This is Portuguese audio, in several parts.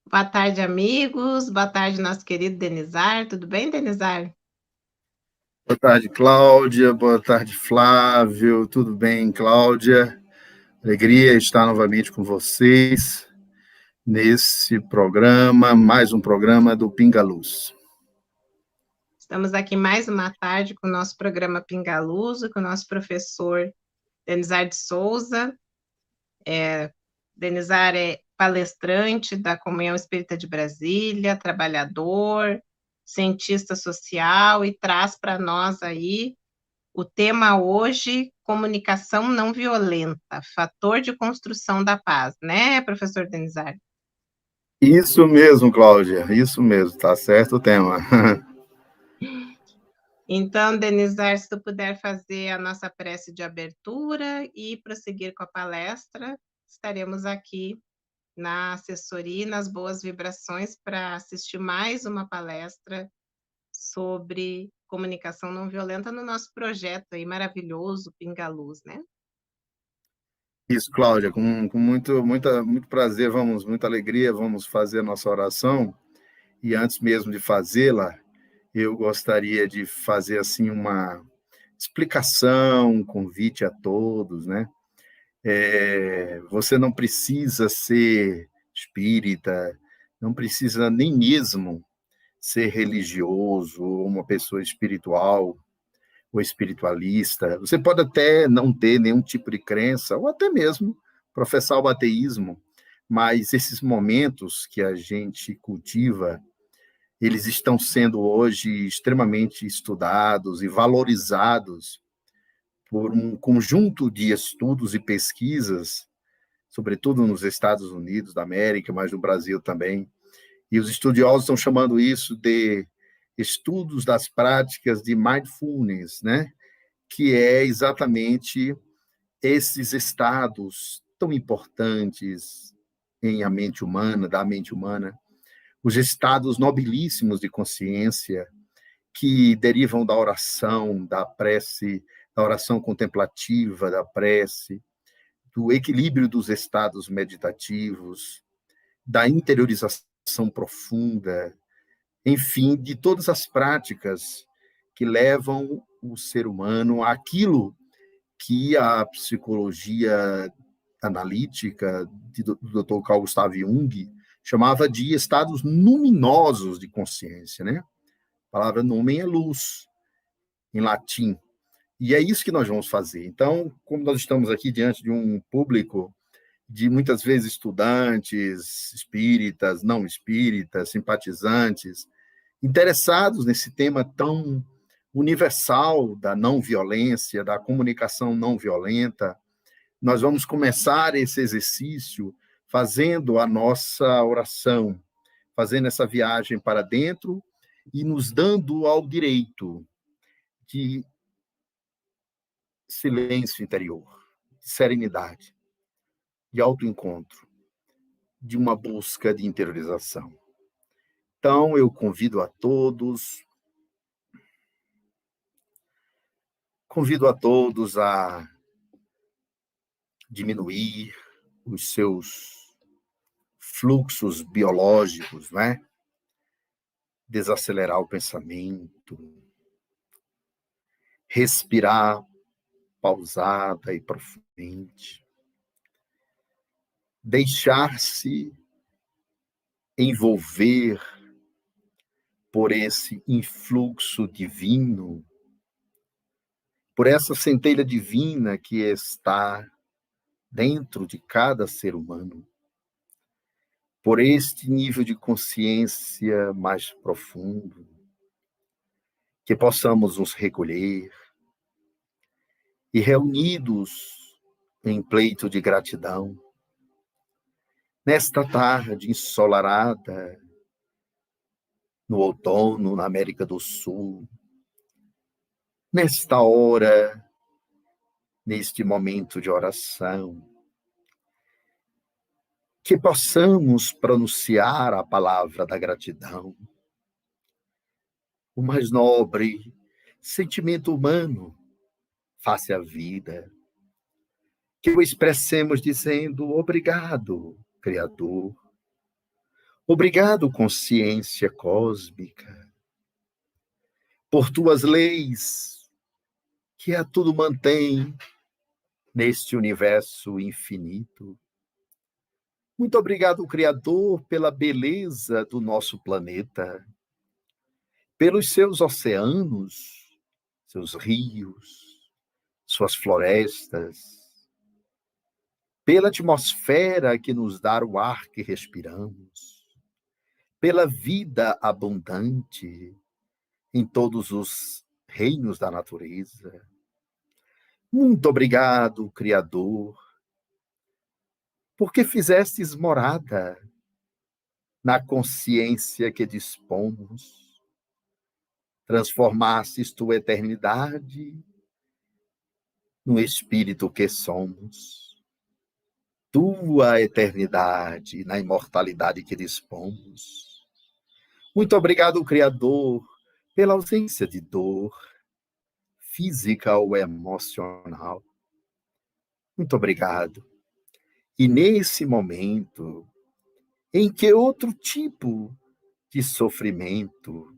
Boa tarde, amigos. Boa tarde, nosso querido Denizar. Tudo bem, Denizar? Boa tarde, Cláudia. Boa tarde, Flávio. Tudo bem, Cláudia? Alegria estar novamente com vocês nesse programa, mais um programa do Pinga Luz. Estamos aqui mais uma tarde com o nosso programa Pingaluso, com o nosso professor Denizar de Souza. Denizar é palestrante da Comunhão Espírita de Brasília, trabalhador, cientista social e traz para nós aí o tema hoje, comunicação não violenta, fator de construção da paz, né, professor Denizar? Isso mesmo, Cláudia. Isso mesmo. Tá certo o tema. Então, Denizar, se tu puder fazer a nossa prece de abertura e prosseguir com a palestra, estaremos aqui na assessoria e nas boas vibrações para assistir mais uma palestra sobre comunicação não violenta no nosso projeto aí maravilhoso, Pinga Luz, né? Isso, Cláudia. Com muito prazer, muita alegria, vamos fazer a nossa oração. E antes mesmo de fazê-la, eu gostaria de fazer assim uma explicação, um convite a todos, né? Você não precisa ser espírita, não precisa nem mesmo ser religioso, ou uma pessoa espiritual ou espiritualista. Você pode até não ter nenhum tipo de crença, ou até mesmo professar o ateísmo, mas esses momentos que a gente cultiva, eles estão sendo hoje extremamente estudados e valorizados por um conjunto de estudos e pesquisas, sobretudo nos Estados Unidos da América, mas no Brasil também. E os estudiosos estão chamando isso de estudos das práticas de mindfulness, né? Que é exatamente esses estados tão importantes em a mente humana, da mente humana, os estados nobilíssimos de consciência que derivam da oração, da prece, da oração contemplativa, da prece, do equilíbrio dos estados meditativos, da interiorização profunda, enfim, de todas as práticas que levam o ser humano àquilo que a psicologia analítica do Dr. Carl Gustav Jung chamava de estados luminosos de consciência, né? A palavra numen é luz, em latim. E é isso que nós vamos fazer. Então, como nós estamos aqui diante de um público de muitas vezes estudantes, espíritas, não espíritas, simpatizantes, interessados nesse tema tão universal da não violência, da comunicação não violenta, nós vamos começar esse exercício fazendo a nossa oração, fazendo essa viagem para dentro e nos dando ao direito de silêncio interior, de serenidade, de autoencontro, de uma busca de interiorização. Então, eu convido a todos a diminuir os seus fluxos biológicos, né? Desacelerar o pensamento, respirar pausada e profundamente, deixar-se envolver por esse influxo divino, por essa centelha divina que está dentro de cada ser humano, por este nível de consciência mais profundo, que possamos nos recolher e, reunidos em pleito de gratidão, nesta tarde ensolarada, no outono, na América do Sul, nesta hora, neste momento de oração, que possamos pronunciar a palavra da gratidão, o mais nobre sentimento humano face à vida, que o expressemos dizendo obrigado, Criador, Obrigado, consciência cósmica, por tuas leis que a tudo mantém neste universo infinito. Muito obrigado, Criador, pela beleza do nosso planeta, pelos seus oceanos, seus rios, suas florestas, pela atmosfera que nos dá o ar que respiramos, pela vida abundante em todos os reinos da natureza. Muito obrigado, Criador, porque fizestes morada na consciência que dispomos, transformastes tua eternidade no espírito que somos, tua eternidade na imortalidade que dispomos. Muito obrigado, Criador, pela ausência de dor, física ou emocional. Muito obrigado. E nesse momento em que outro tipo de sofrimento,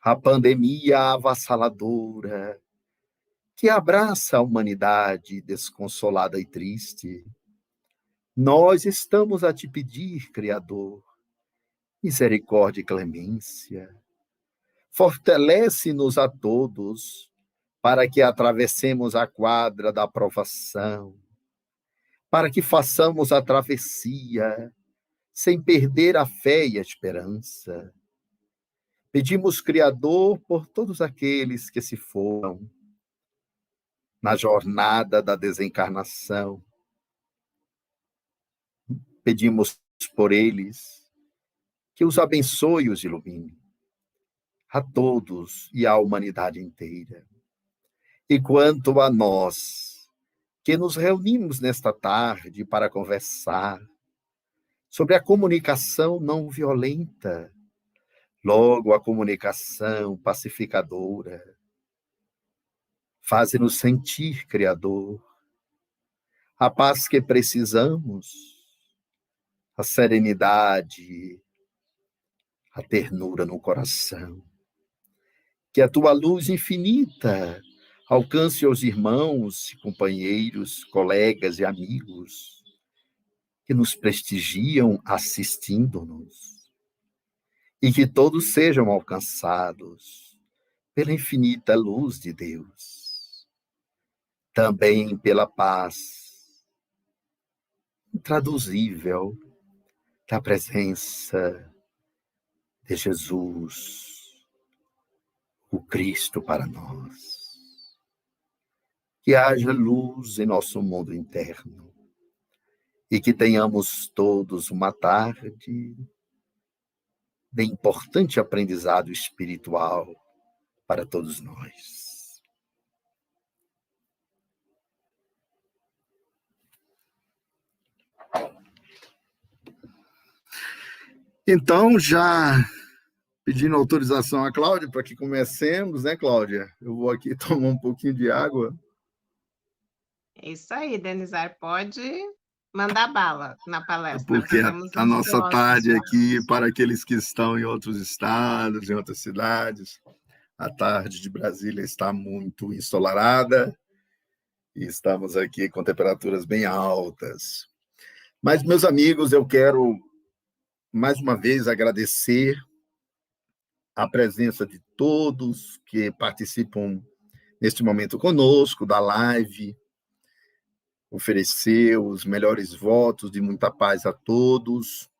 a pandemia avassaladora, que abraça a humanidade desconsolada e triste, nós estamos a te pedir, Criador, misericórdia e clemência. Fortalece-nos a todos para que atravessemos a quadra da provação, para que façamos a travessia sem perder a fé e a esperança. Pedimos, Criador, por todos aqueles que se foram na jornada da desencarnação. Pedimos por eles que os abençoe e os ilumine, a todos e à humanidade inteira. E quanto a nós, que nos reunimos nesta tarde para conversar sobre a comunicação não violenta, logo a comunicação pacificadora, faze-nos sentir, Criador, a paz que precisamos, a serenidade, a ternura no coração. Que a tua luz infinita alcance os irmãos, companheiros, colegas e amigos que nos prestigiam assistindo-nos, e que todos sejam alcançados pela infinita luz de Deus, também pela paz intraduzível da presença de Jesus, o Cristo para nós. Que haja luz em nosso mundo interno e que tenhamos todos uma tarde de importante aprendizado espiritual para todos nós. Então, já pedindo autorização à Cláudia para que comecemos, né, Cláudia? Eu vou aqui tomar um pouquinho de água. É isso aí, Denizar, pode mandar bala na palestra. Porque Estamos a nossa ansiosos tarde já. aqui, para aqueles que estão em outros estados, em outras cidades, a tarde de Brasília está muito ensolarada e estamos aqui com temperaturas bem altas. Mas, meus amigos, eu quero mais uma vez agradecer a presença de todos que participam neste momento conosco, da live, oferecer os melhores votos de muita paz a todos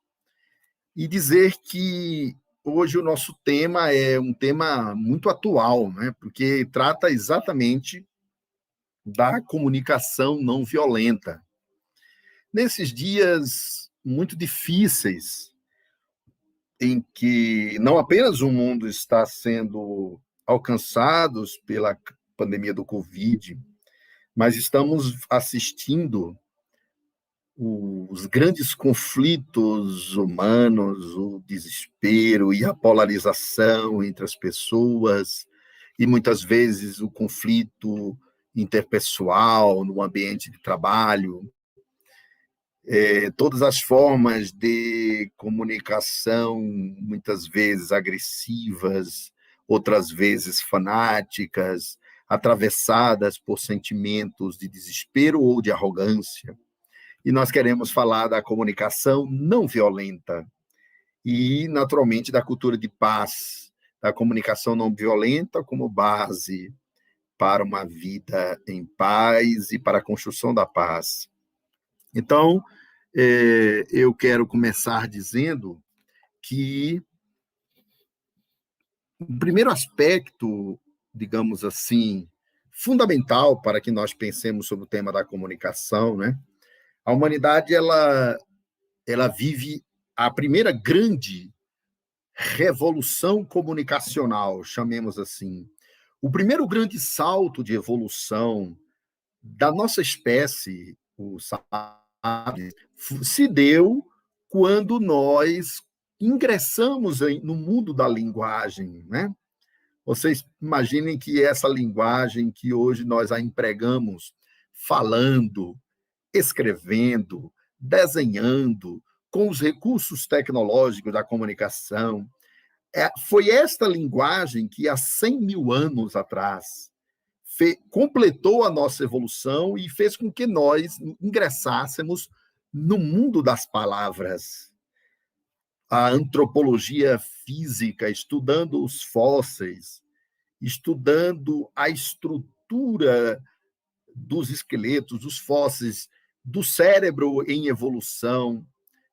e dizer que hoje o nosso tema é um tema muito atual, né? Porque trata exatamente da comunicação não violenta. Nesses dias muito difíceis, em que não apenas o mundo está sendo alcançado pela pandemia do Covid, mas estamos assistindo os grandes conflitos humanos, o desespero e a polarização entre as pessoas, e muitas vezes o conflito interpessoal no ambiente de trabalho. todas as formas de comunicação, muitas vezes agressivas, outras vezes fanáticas, atravessadas por sentimentos de desespero ou de arrogância. E nós queremos falar da comunicação não violenta e, naturalmente, da cultura de paz, da comunicação não violenta como base para uma vida em paz e para a construção da paz. Então, eu quero começar dizendo que o primeiro aspecto, digamos assim, fundamental para que nós pensemos sobre o tema da comunicação, né? A humanidade ela vive a primeira grande revolução comunicacional, chamemos assim. O primeiro grande salto de evolução da nossa espécie, o sapiens, se deu quando nós ingressamos no mundo da linguagem, né? Vocês imaginem que essa linguagem que hoje nós a empregamos falando, escrevendo, desenhando, com os recursos tecnológicos da comunicação, foi esta linguagem que há 100 mil anos atrás completou a nossa evolução e fez com que nós ingressássemos no mundo das palavras. A antropologia física, estudando os fósseis, estudando a estrutura dos esqueletos, dos fósseis, do cérebro em evolução,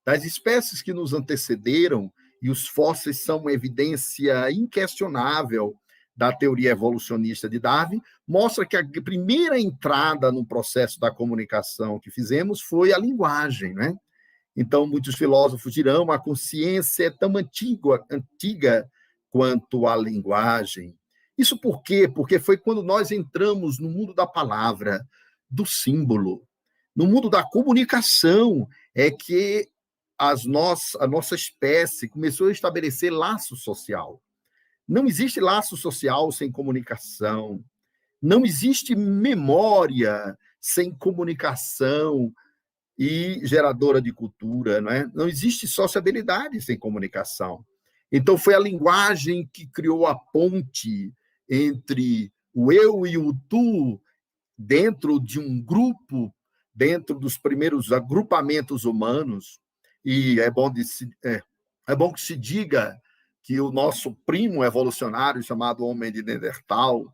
das espécies que nos antecederam, e os fósseis são uma evidência inquestionável da teoria evolucionista de Darwin, mostra que a primeira entrada no processo da comunicação que fizemos foi a linguagem, né? Então, muitos filósofos dirão a consciência é tão antiga quanto a linguagem. Isso por quê? Porque foi quando nós entramos no mundo da palavra, do símbolo, no mundo da comunicação, é que a nossa espécie começou a estabelecer laço social. Não existe laço social sem comunicação. Não existe memória sem comunicação e geradora de cultura, não é? Não existe sociabilidade sem comunicação. Então, foi a linguagem que criou a ponte entre o eu e o tu dentro de um grupo, dentro dos primeiros agrupamentos humanos. E é bom que se diga que o nosso primo evolucionário, chamado homem de Neandertal,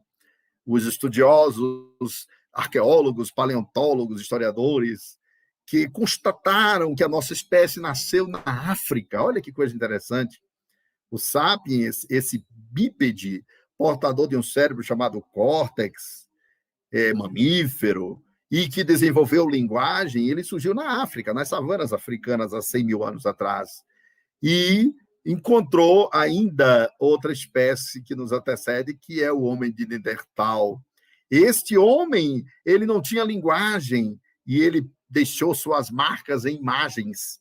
os estudiosos, arqueólogos, paleontólogos, historiadores, que constataram que a nossa espécie nasceu na África. Olha que coisa interessante. O sapiens, esse bípede, portador de um cérebro chamado córtex, mamífero, e que desenvolveu linguagem, ele surgiu na África, nas savanas africanas, há 100 mil anos atrás. E encontrou ainda outra espécie que nos antecede, que é o homem de Neandertal. Este homem, ele não tinha linguagem, e ele deixou suas marcas em imagens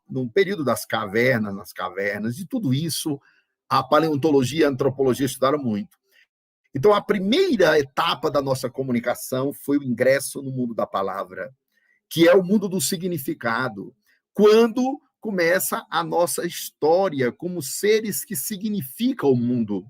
no período das cavernas, nas cavernas, e tudo isso a paleontologia e a antropologia estudaram muito. Então, a primeira etapa da nossa comunicação foi o ingresso no mundo da palavra, que é o mundo do significado, quando começa a nossa história como seres que significam o mundo.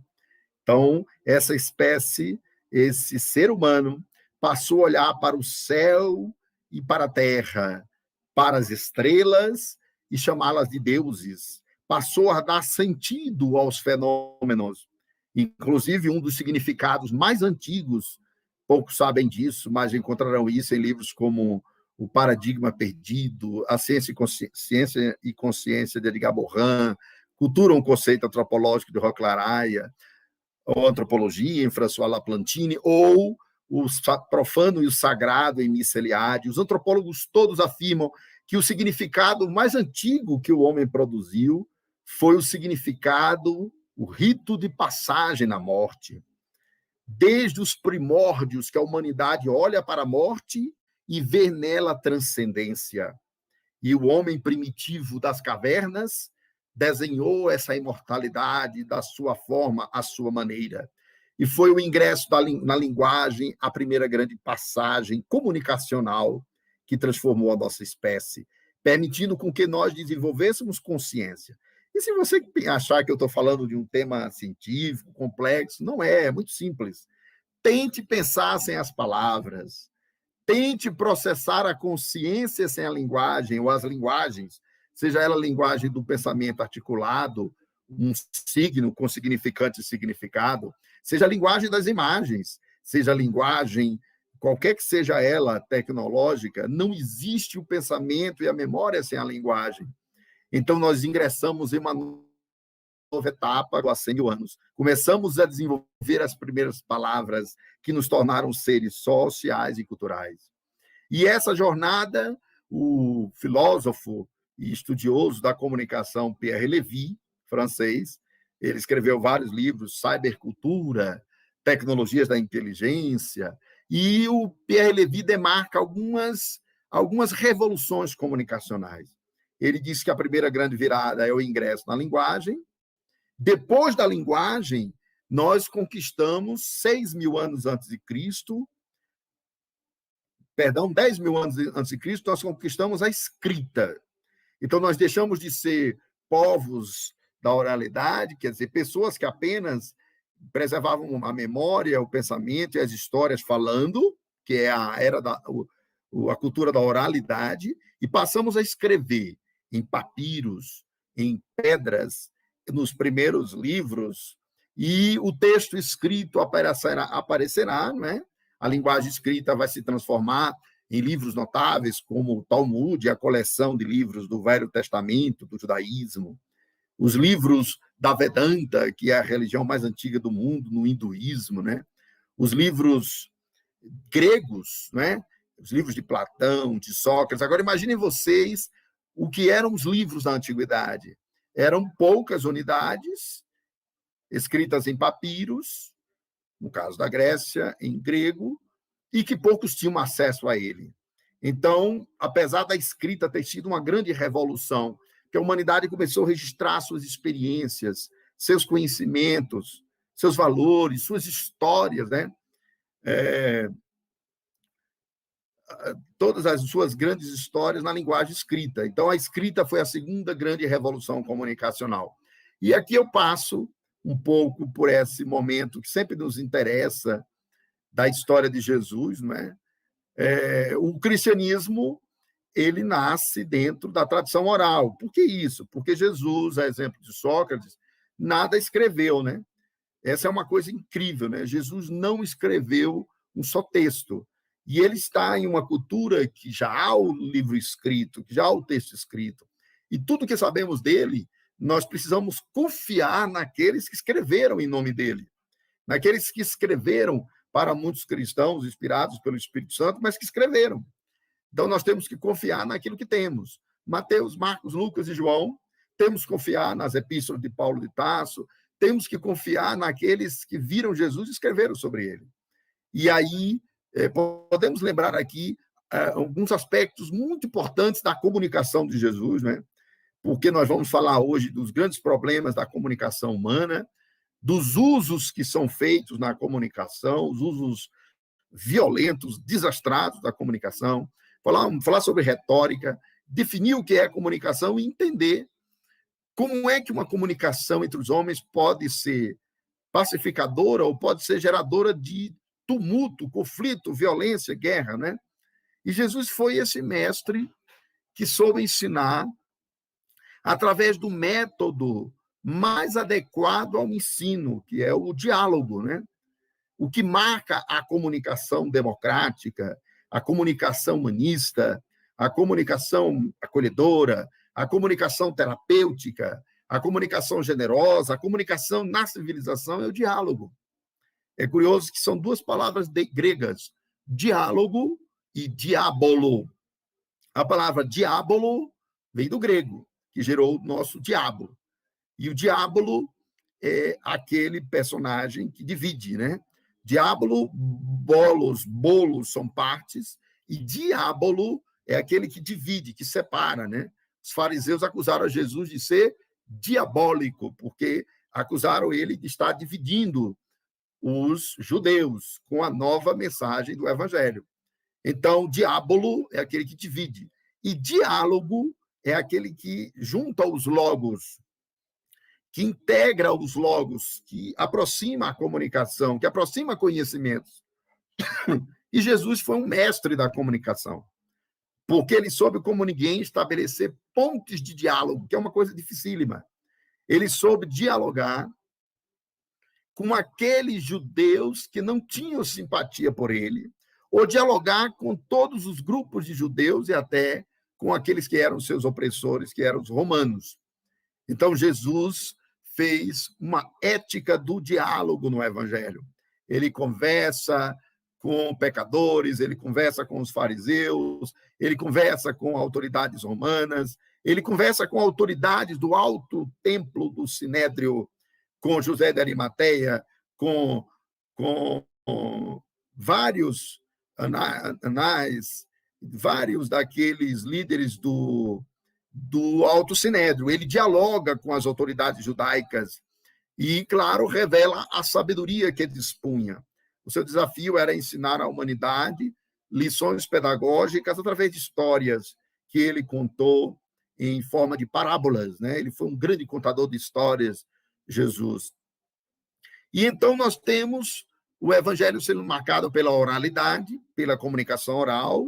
Então, essa espécie, esse ser humano, passou a olhar para o céu e para a terra, para as estrelas e chamá-las de deuses. Passou a dar sentido aos fenômenos. Inclusive, um dos significados mais antigos, poucos sabem disso, mas encontrarão isso em livros como O Paradigma Perdido, A Ciência e Consciência de Edgar Morin, Cultura, um Conceito Antropológico de Roch Laraia, ou Antropologia, em François Laplantine, ou O Profano e o Sagrado, em Michel Eliade. Os antropólogos todos afirmam que o significado mais antigo que o homem produziu foi o significado, o rito de passagem na morte. Desde os primórdios que a humanidade olha para a morte e vê nela transcendência. E o homem primitivo das cavernas desenhou essa imortalidade da sua forma, à sua maneira. E foi o ingresso na linguagem a primeira grande passagem comunicacional que transformou a nossa espécie, permitindo com que nós desenvolvêssemos consciência. E se você achar que eu estou falando de um tema científico, complexo, não é, é muito simples. Tente pensar sem as palavras, tente processar a consciência sem a linguagem, ou as linguagens, seja ela a linguagem do pensamento articulado, um signo com significante e significado, seja a linguagem das imagens, seja a linguagem, qualquer que seja ela, tecnológica, não existe o pensamento e a memória sem a linguagem. Então, nós ingressamos em uma nova etapa há 100 mil anos. Começamos a desenvolver as primeiras palavras que nos tornaram seres sociais e culturais. E essa jornada, o filósofo e estudioso da comunicação Pierre Lévy, francês, ele escreveu vários livros, Cybercultura, Tecnologias da Inteligência, e o Pierre Lévy demarca algumas revoluções comunicacionais. Ele diz que a primeira grande virada é o ingresso na linguagem. Depois da linguagem, nós conquistamos 6 mil anos antes de Cristo, 10 mil anos antes de Cristo, nós conquistamos a escrita. Então, nós deixamos de ser povos da oralidade, quer dizer, pessoas que apenas preservavam a memória, o pensamento e as histórias falando, que é a era a cultura da oralidade, e passamos a escrever em papiros, em pedras, nos primeiros livros, e o texto escrito aparecerá, não é? A linguagem escrita vai se transformar em livros notáveis, como o Talmud, a coleção de livros do Velho Testamento, do judaísmo, os livros da Vedanta, que é a religião mais antiga do mundo, no hinduísmo, né? Os livros gregos, né? Os livros de Platão, de Sócrates. Agora, imaginem vocês o que eram os livros da antiguidade. Eram poucas unidades, escritas em papiros, no caso da Grécia, em grego, e que poucos tinham acesso a ele. Então, apesar da escrita ter sido uma grande revolução, que a humanidade começou a registrar suas experiências, seus conhecimentos, seus valores, suas histórias, né? Todas as suas grandes histórias na linguagem escrita. Então, a escrita foi a segunda grande revolução comunicacional. E aqui eu passo um pouco por esse momento que sempre nos interessa da história de Jesus, não é? O cristianismo, ele nasce dentro da tradição oral. Por que isso? Porque Jesus, a exemplo de Sócrates, nada escreveu, né? Essa é uma coisa incrível, né? Jesus não escreveu um só texto. E ele está em uma cultura que já há o livro escrito, que já há o texto escrito. E tudo que sabemos dele, nós precisamos confiar naqueles que escreveram em nome dele, naqueles que escreveram para muitos cristãos, inspirados pelo Espírito Santo, mas que escreveram. Então, nós temos que confiar naquilo que temos. Mateus, Marcos, Lucas e João, temos que confiar nas epístolas de Paulo de Tarso, temos que confiar naqueles que viram Jesus e escreveram sobre ele. E aí, podemos lembrar aqui alguns aspectos muito importantes da comunicação de Jesus, né? Porque nós vamos falar hoje dos grandes problemas da comunicação humana, dos usos que são feitos na comunicação, os usos violentos, desastrados da comunicação, falar sobre retórica, definir o que é comunicação e entender como é que uma comunicação entre os homens pode ser pacificadora ou pode ser geradora de tumulto, conflito, violência, guerra, né? E Jesus foi esse mestre que soube ensinar através do método mais adequado ao ensino, que é o diálogo, né? O que marca a comunicação democrática, a comunicação humanista, a comunicação acolhedora, a comunicação terapêutica, a comunicação generosa, a comunicação na civilização é o diálogo. É curioso que são duas palavras gregas, diálogo e diabolo. A palavra diabolo vem do grego, que gerou o nosso diabo. E o diabolo é aquele personagem que divide, né? Diabolo, bolos são partes, e diabolo é aquele que divide, que separa, né? Os fariseus acusaram Jesus de ser diabólico, porque acusaram ele de estar dividindo os judeus com a nova mensagem do evangelho. Então, diábolo é aquele que divide. E diálogo é aquele que junta os logos, que integra os logos, que aproxima a comunicação, que aproxima conhecimentos. E Jesus foi um mestre da comunicação, porque ele soube, como ninguém, estabelecer pontes de diálogo, que é uma coisa dificílima. Ele soube dialogar com aqueles judeus que não tinham simpatia por ele, ou dialogar com todos os grupos de judeus e até com aqueles que eram seus opressores, que eram os romanos. Então, Jesus fez uma ética do diálogo no Evangelho. Ele conversa com pecadores, ele conversa com os fariseus, ele conversa com autoridades romanas, ele conversa com autoridades do alto templo do Sinédrio, com José de Arimateia, com vários anais, vários daqueles líderes do Alto Sinédrio. Ele dialoga com as autoridades judaicas e, claro, revela a sabedoria que ele dispunha. O seu desafio era ensinar à humanidade lições pedagógicas através de histórias que ele contou em forma de parábolas, né? Ele foi um grande contador de histórias, Jesus. E então nós temos o evangelho sendo marcado pela oralidade, pela comunicação oral,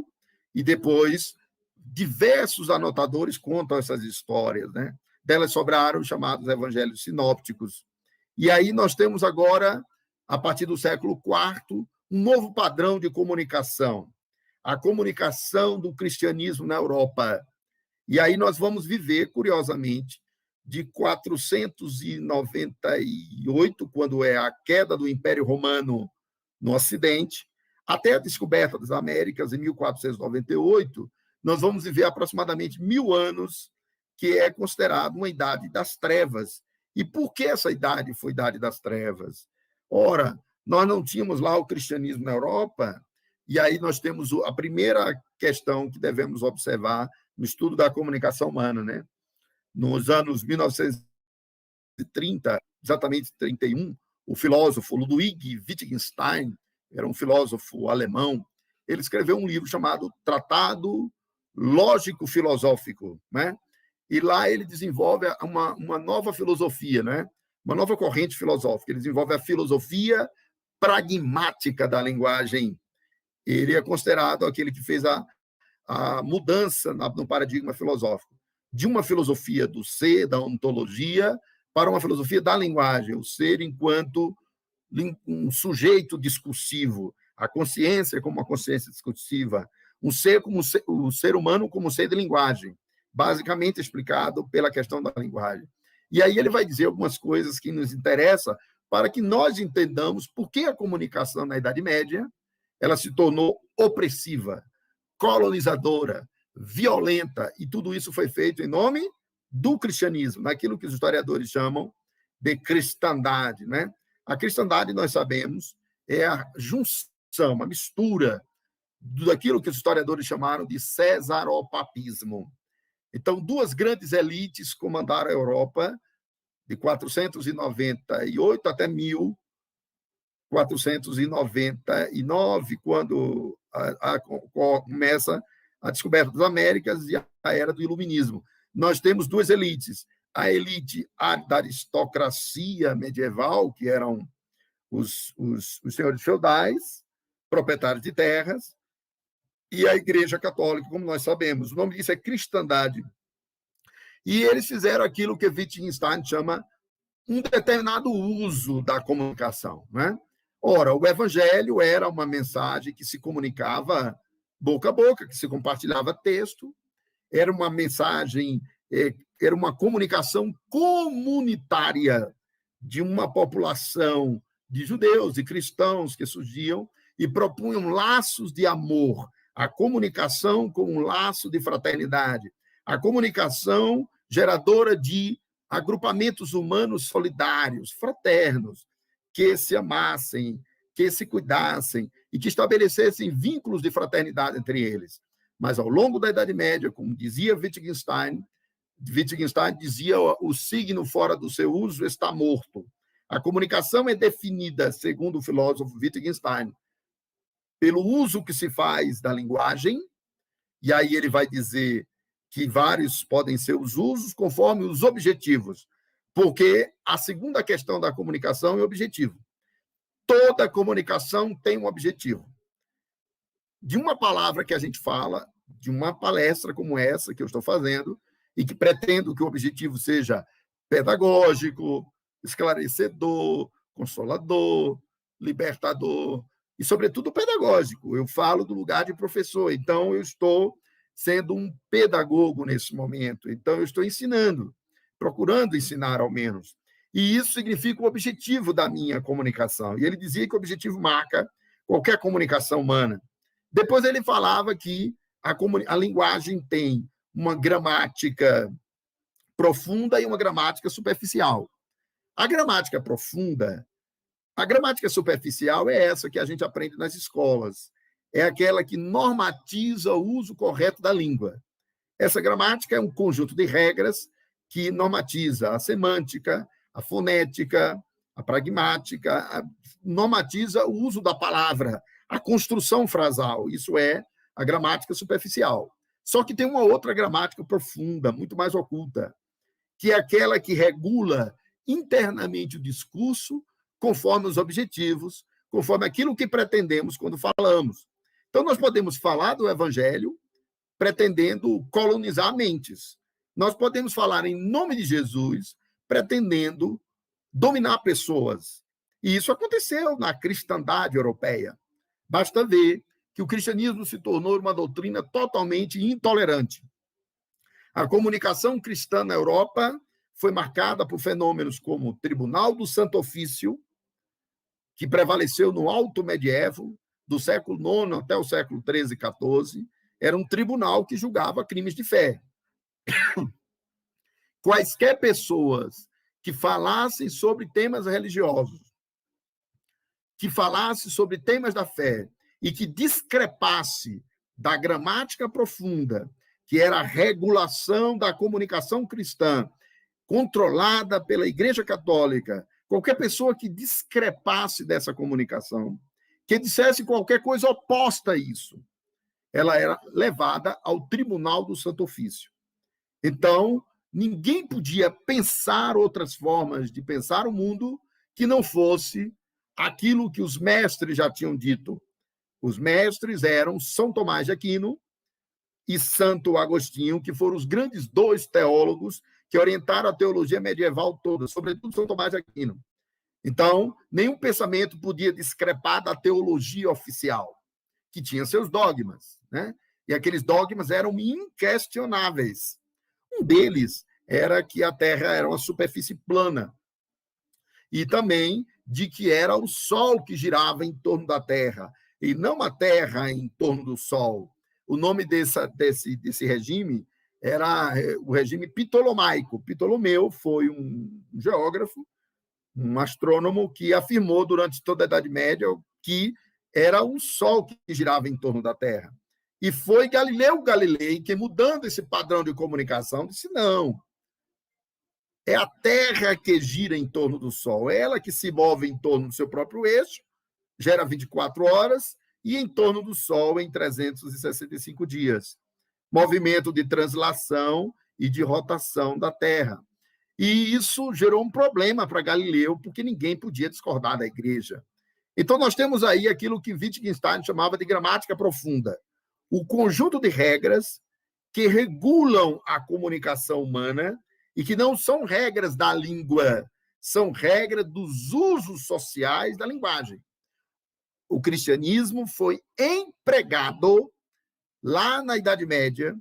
e depois diversos anotadores contam essas histórias, né? Delas sobraram os chamados evangelhos sinópticos. E aí nós temos agora, a partir do século IV, um novo padrão de comunicação, a comunicação do cristianismo na Europa. E aí nós vamos viver, curiosamente, de 498, quando é a queda do Império Romano no Ocidente, até a descoberta das Américas, em 1498, nós vamos viver aproximadamente 1000 anos, que é considerado uma idade das trevas. E por que essa idade foi idade das trevas? Ora, nós não tínhamos lá o cristianismo na Europa, e aí nós temos a primeira questão que devemos observar no estudo da comunicação humana, né? Nos anos 1930, exatamente 31, o filósofo Ludwig Wittgenstein, era um filósofo alemão, ele escreveu um livro chamado Tratado Lógico-Filosófico, né? E lá ele desenvolve uma nova filosofia, né? Uma nova corrente filosófica. Ele desenvolve a filosofia pragmática da linguagem. Ele é considerado aquele que fez a mudança no paradigma filosófico, de uma filosofia do ser, da ontologia, para uma filosofia da linguagem, o ser enquanto um sujeito discursivo, a consciência como uma consciência discursiva, um ser como o ser humano como ser de linguagem, basicamente explicado pela questão da linguagem. E aí ele vai dizer algumas coisas que nos interessam para que nós entendamos por que a comunicação na Idade Média ela se tornou opressiva, colonizadora, violenta, e tudo isso foi feito em nome do cristianismo, naquilo que os historiadores chamam de cristandade, né? A cristandade, nós sabemos, é a junção, a mistura daquilo que os historiadores chamaram de cesaropapismo. Então, duas grandes elites comandaram a Europa de 498 até 1499, quando começa a descoberta das Américas e a era do Iluminismo. Nós temos duas elites. A elite da aristocracia medieval, que eram os senhores feudais, proprietários de terras, e a Igreja Católica, como nós sabemos. O nome disso é cristandade. E eles fizeram aquilo que Wittgenstein chama um determinado uso da comunicação, né? Ora, o evangelho era uma mensagem que se comunicava boca a boca, que se compartilhava texto, era uma mensagem, era uma comunicação comunitária de uma população de judeus e cristãos que surgiam e propunham laços de amor, a comunicação como um laço de fraternidade, a comunicação geradora de agrupamentos humanos solidários, fraternos, que se amassem, que se cuidassem e que estabelecessem vínculos de fraternidade entre eles. Mas, ao longo da Idade Média, como dizia Wittgenstein dizia o signo fora do seu uso está morto. A comunicação é definida, segundo o filósofo Wittgenstein, pelo uso que se faz da linguagem, e aí ele vai dizer que vários podem ser os usos conforme os objetivos, porque a segunda questão da comunicação é o objetivo. Toda comunicação tem um objetivo. De uma palavra que a gente fala, de uma palestra como essa que eu estou fazendo, e que pretendo que o objetivo seja pedagógico, esclarecedor, consolador, libertador e, sobretudo, pedagógico. Eu falo do lugar de professor, então eu estou sendo um pedagogo nesse momento. Então, eu estou ensinando, procurando ensinar ao menos. E isso significa o objetivo da minha comunicação. E ele dizia que o objetivo marca qualquer comunicação humana. Depois ele falava que a linguagem tem uma gramática profunda e uma gramática superficial. A gramática profunda, a gramática superficial é essa que a gente aprende nas escolas. É aquela que normatiza o uso correto da língua. Essa gramática é um conjunto de regras que normatiza a semântica, a fonética, a pragmática, normatiza o uso da palavra, a construção frasal. Isso é a gramática superficial. Só que tem uma outra gramática profunda, muito mais oculta, que é aquela que regula internamente o discurso conforme os objetivos, conforme aquilo que pretendemos quando falamos. Então, nós podemos falar do evangelho pretendendo colonizar mentes. Nós podemos falar em nome de Jesus pretendendo dominar pessoas. E isso aconteceu na cristandade europeia. Basta ver que o cristianismo se tornou uma doutrina totalmente intolerante. A comunicação cristã na Europa foi marcada por fenômenos como o Tribunal do Santo Ofício, que prevaleceu no alto medievo, do século IX até o século XIII e XIV, era um tribunal que julgava crimes de fé. Quaisquer pessoas que falassem sobre temas religiosos, que falassem sobre temas da fé e que discrepasse da gramática profunda, que era a regulação da comunicação cristã, controlada pela Igreja Católica, qualquer pessoa que discrepasse dessa comunicação, que dissesse qualquer coisa oposta a isso, ela era levada ao Tribunal do Santo Ofício. Então, ninguém podia pensar outras formas de pensar o mundo que não fosse aquilo que os mestres já tinham dito. Os mestres eram São Tomás de Aquino e Santo Agostinho, que foram os grandes dois teólogos que orientaram a teologia medieval toda, sobretudo São Tomás de Aquino. Então, nenhum pensamento podia discrepar da teologia oficial, que tinha seus dogmas, né? E aqueles dogmas eram inquestionáveis. Um deles era que a Terra era uma superfície plana, e também de que era o Sol que girava em torno da Terra, e não a Terra em torno do Sol. O nome desse regime era o regime ptolomaico. Ptolomeu foi um geógrafo, um astrônomo que afirmou durante toda a Idade Média que era o Sol que girava em torno da Terra. E foi Galileu Galilei que, mudando esse padrão de comunicação, disse: não, é a Terra que gira em torno do Sol, é ela que se move em torno do seu próprio eixo, gera 24 horas, e em torno do Sol em 365 dias. Movimento de translação e de rotação da Terra. E isso gerou um problema para Galileu, porque ninguém podia discordar da Igreja. Então, nós temos aí aquilo que Wittgenstein chamava de gramática profunda, o conjunto de regras que regulam a comunicação humana e que não são regras da língua, são regras dos usos sociais da linguagem. O cristianismo foi empregado lá na Idade Média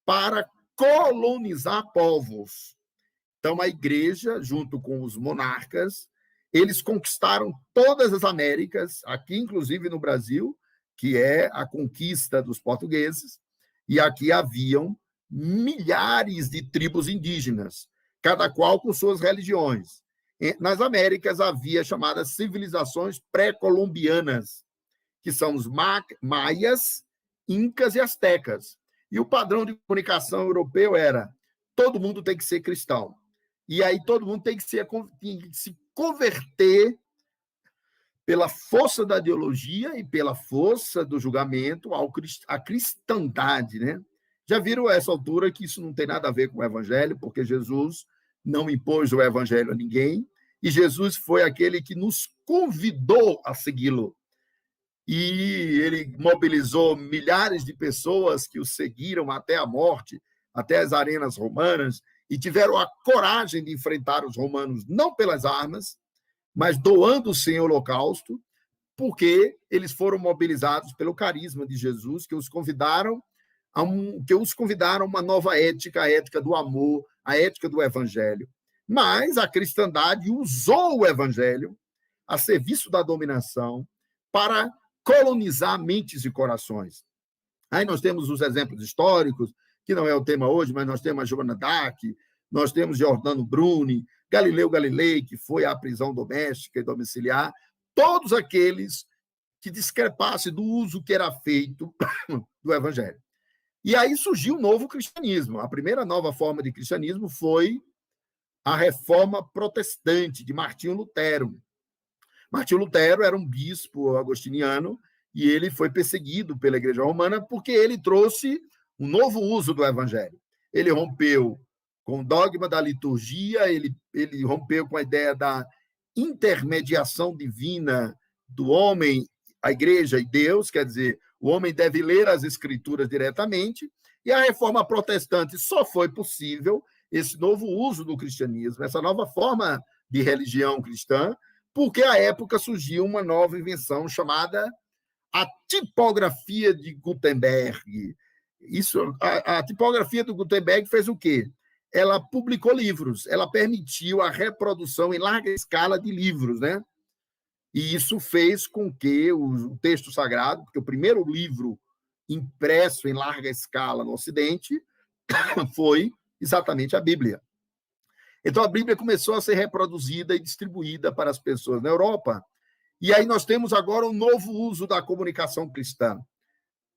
para colonizar povos. Então, a Igreja, junto com os monarcas, eles conquistaram todas as Américas, aqui inclusive no Brasil, que é a conquista dos portugueses, e aqui haviam milhares de tribos indígenas, cada qual com suas religiões. Nas Américas havia chamadas civilizações pré-colombianas, que são os maias, incas e astecas. E o padrão de comunicação europeu era: todo mundo tem que ser cristão. E aí todo mundo tem que se converter pela força da ideologia e pela força do julgamento à cristandade, né? Já viram a essa altura que isso não tem nada a ver com o evangelho, porque Jesus não impôs o evangelho a ninguém, e Jesus foi aquele que nos convidou a segui-lo. E ele mobilizou milhares de pessoas que o seguiram até a morte, até as arenas romanas, e tiveram a coragem de enfrentar os romanos, não pelas armas, mas doando-se em holocausto, porque eles foram mobilizados pelo carisma de Jesus, que os convidaram a uma nova ética, a ética do amor, a ética do evangelho. Mas a cristandade usou o evangelho a serviço da dominação para colonizar mentes e corações. Aí nós temos os exemplos históricos, que não é o tema hoje, mas nós temos a Joana d'Arc, nós temos Giordano Bruni, Galileu Galilei, que foi à prisão doméstica e domiciliar, todos aqueles que discrepassem do uso que era feito do evangelho. E aí surgiu um novo cristianismo. A primeira nova forma de cristianismo foi a reforma protestante de Martinho Lutero. Martinho Lutero era um bispo agostiniano e ele foi perseguido pela Igreja Romana porque ele trouxe um novo uso do evangelho. Ele rompeu com o dogma da liturgia, ele rompeu com a ideia da intermediação divina do homem, a igreja e Deus, quer dizer, o homem deve ler as escrituras diretamente, e a reforma protestante só foi possível, esse novo uso do cristianismo, essa nova forma de religião cristã, porque à época surgiu uma nova invenção chamada a tipografia de Gutenberg. A tipografia do Gutenberg fez o quê? Ela publicou livros, ela permitiu a reprodução em larga escala de livros, né? E isso fez com que o texto sagrado, porque o primeiro livro impresso em larga escala no Ocidente foi exatamente a Bíblia. Então, a Bíblia começou a ser reproduzida e distribuída para as pessoas na Europa. E aí nós temos agora um novo uso da comunicação cristã.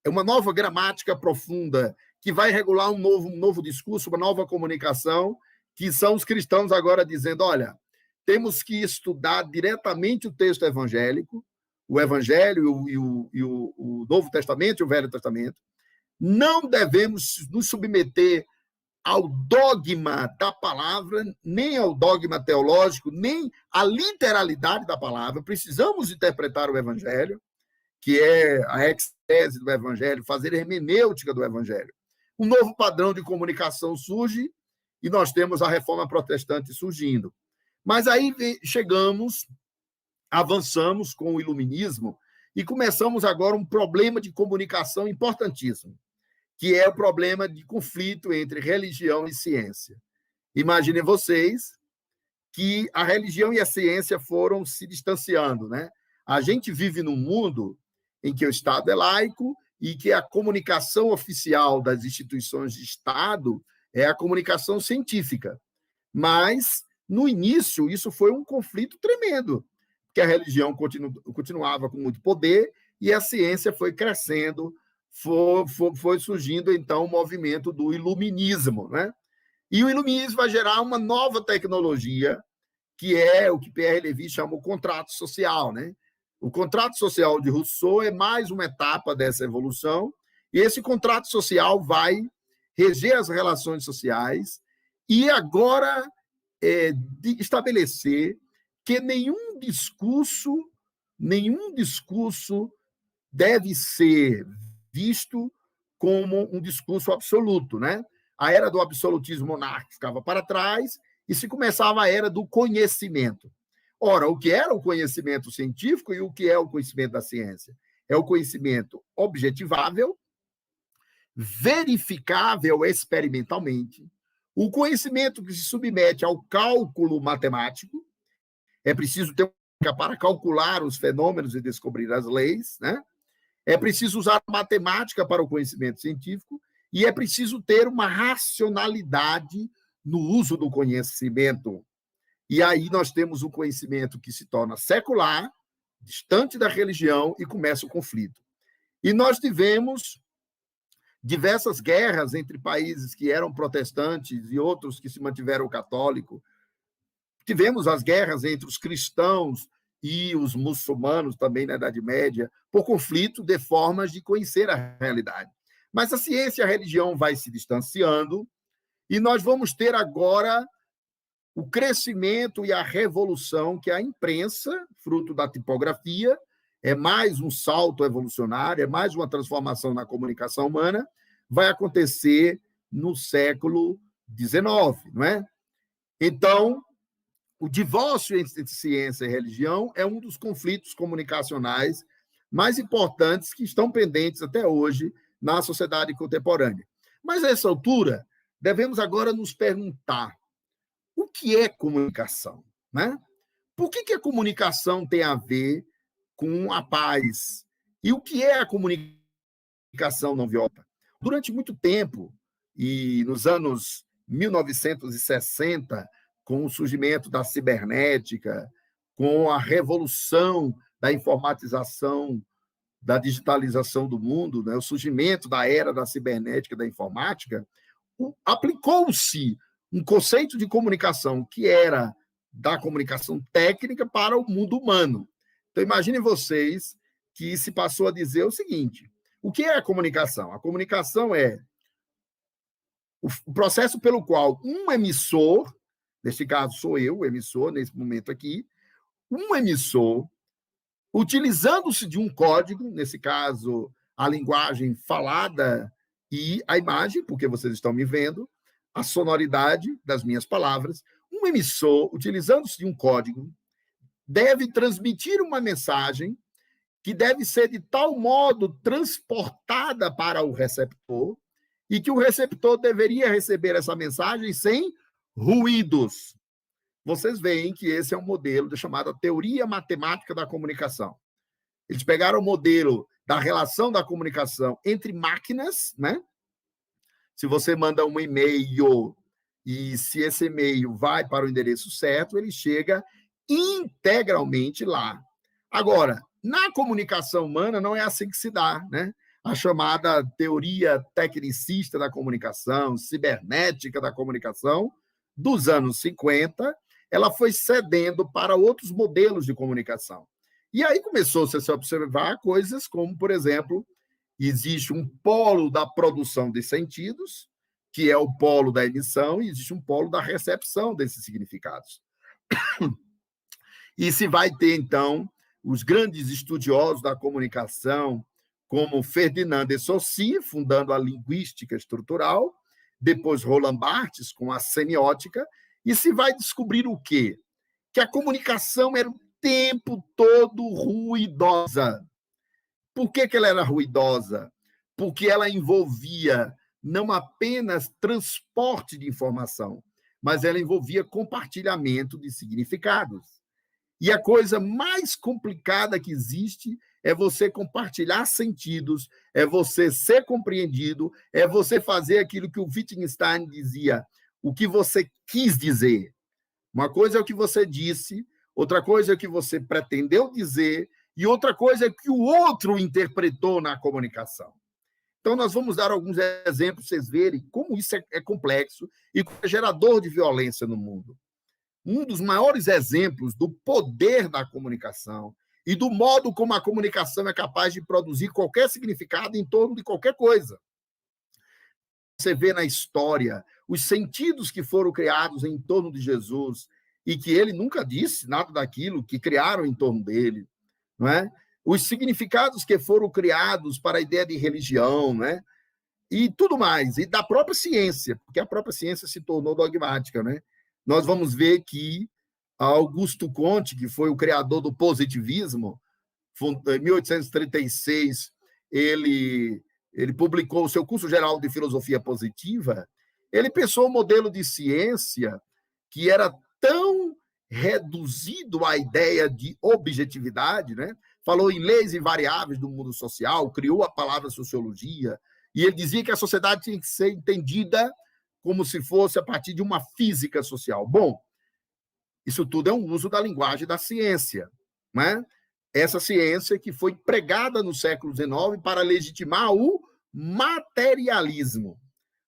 É uma nova gramática profunda que vai regular um novo discurso, uma nova comunicação, que são os cristãos agora dizendo, olha, temos que estudar diretamente o texto evangélico, o Evangelho e o Novo Testamento e o Velho Testamento. Não devemos nos submeter ao dogma da palavra, nem ao dogma teológico, nem à literalidade da palavra. Precisamos interpretar o Evangelho, que é a exegese do Evangelho, fazer hermenêutica do Evangelho. Um novo padrão de comunicação surge e nós temos a reforma protestante surgindo. Mas aí avançamos com o iluminismo e começamos agora um problema de comunicação importantíssimo, que é o problema de conflito entre religião e ciência. Imaginem vocês que a religião e a ciência foram se distanciando, né? A gente vive num mundo em que o Estado é laico e que a comunicação oficial das instituições de Estado é a comunicação científica. Mas, no início, isso foi um conflito tremendo, porque a religião continuava com muito poder e a ciência foi crescendo, foi surgindo, então, o movimento do iluminismo, né? E o iluminismo vai gerar uma nova tecnologia, que é o que Pierre Levy chama o contrato social, né? O contrato social de Rousseau é mais uma etapa dessa evolução, e esse contrato social vai reger as relações sociais e agora estabelecer que nenhum discurso deve ser visto como um discurso absoluto, né? A era do absolutismo monárquico ficava para trás e se começava a era do conhecimento. Ora, o que era o conhecimento científico e o que é o conhecimento da ciência? É o conhecimento objetivável, verificável experimentalmente, o conhecimento que se submete ao cálculo matemático, é preciso ter para calcular os fenômenos e descobrir as leis, né? É preciso usar matemática para o conhecimento científico e é preciso ter uma racionalidade no uso do conhecimento. E aí nós temos um conhecimento que se torna secular, distante da religião e começa o conflito. E nós tivemos diversas guerras entre países que eram protestantes e outros que se mantiveram católicos. Tivemos as guerras entre os cristãos e os muçulmanos também na Idade Média, por conflito de formas de conhecer a realidade. Mas a ciência e a religião vai se distanciando e nós vamos ter agora o crescimento e a revolução que a imprensa, fruto da tipografia, é mais um salto evolucionário, é mais uma transformação na comunicação humana, vai acontecer no século XIX, não é? Então, o divórcio entre ciência e religião é um dos conflitos comunicacionais mais importantes que estão pendentes até hoje na sociedade contemporânea. Mas, a essa altura, devemos agora nos perguntar o que é comunicação, né? Por que a comunicação tem a ver com a paz? E o que é a comunicação não violenta? Durante muito tempo, e nos anos 1960, com o surgimento da cibernética, com a revolução da informatização, da digitalização do mundo, né, o surgimento da era da cibernética, da informática, aplicou-se um conceito de comunicação que era da comunicação técnica para o mundo humano. Então, imaginem vocês que se passou a dizer o seguinte: o que é a comunicação? A comunicação é o processo pelo qual um emissor, neste caso sou eu, o emissor, nesse momento aqui, um emissor, utilizando-se de um código, nesse caso, a linguagem falada e a imagem, porque vocês estão me vendo, a sonoridade das minhas palavras, um emissor, utilizando-se de um código, deve transmitir uma mensagem que deve ser de tal modo transportada para o receptor e que o receptor deveria receber essa mensagem sem ruídos. Vocês veem que esse é um modelo chamado teoria matemática da comunicação. Eles pegaram o modelo da relação da comunicação entre máquinas, né? Se você manda um e-mail e se esse e-mail vai para o endereço certo, ele chega integralmente lá. Agora, na comunicação humana não é assim que se dá, né? A chamada teoria tecnicista da comunicação, cibernética da comunicação, dos anos 50, ela foi cedendo para outros modelos de comunicação. E aí começou-se a se observar coisas como, por exemplo, existe um polo da produção de sentidos, que é o polo da emissão, e existe um polo da recepção desses significados. E se vai ter, então, os grandes estudiosos da comunicação, como Ferdinand de Saussure, fundando a linguística estrutural, depois Roland Barthes, com a semiótica, e se vai descobrir o quê? Que a comunicação era o tempo todo ruidosa. Por que ela era ruidosa? Porque ela envolvia não apenas transporte de informação, mas ela envolvia compartilhamento de significados. E a coisa mais complicada que existe é você compartilhar sentidos, é você ser compreendido, é você fazer aquilo que o Wittgenstein dizia, o que você quis dizer. Uma coisa é o que você disse, outra coisa é o que você pretendeu dizer, e outra coisa é o que o outro interpretou na comunicação. Então, nós vamos dar alguns exemplos para vocês verem como isso é complexo e como é gerador de violência no mundo. Um dos maiores exemplos do poder da comunicação e do modo como a comunicação é capaz de produzir qualquer significado em torno de qualquer coisa. Você vê na história os sentidos que foram criados em torno de Jesus e que ele nunca disse nada daquilo que criaram em torno dele, não é? Os significados que foram criados para a ideia de religião, né? E tudo mais, e da própria ciência, porque a própria ciência se tornou dogmática, né? Nós vamos ver que Augusto Comte, que foi o criador do positivismo, em 1836, ele publicou o seu curso geral de filosofia positiva, ele pensou um modelo de ciência que era tão reduzido à ideia de objetividade, né? Falou em leis invariáveis do mundo social, criou a palavra sociologia, e ele dizia que a sociedade tinha que ser entendida como se fosse a partir de uma física social. Bom, isso tudo é um uso da linguagem da ciência, né? Essa ciência que foi pregada no século XIX para legitimar o materialismo.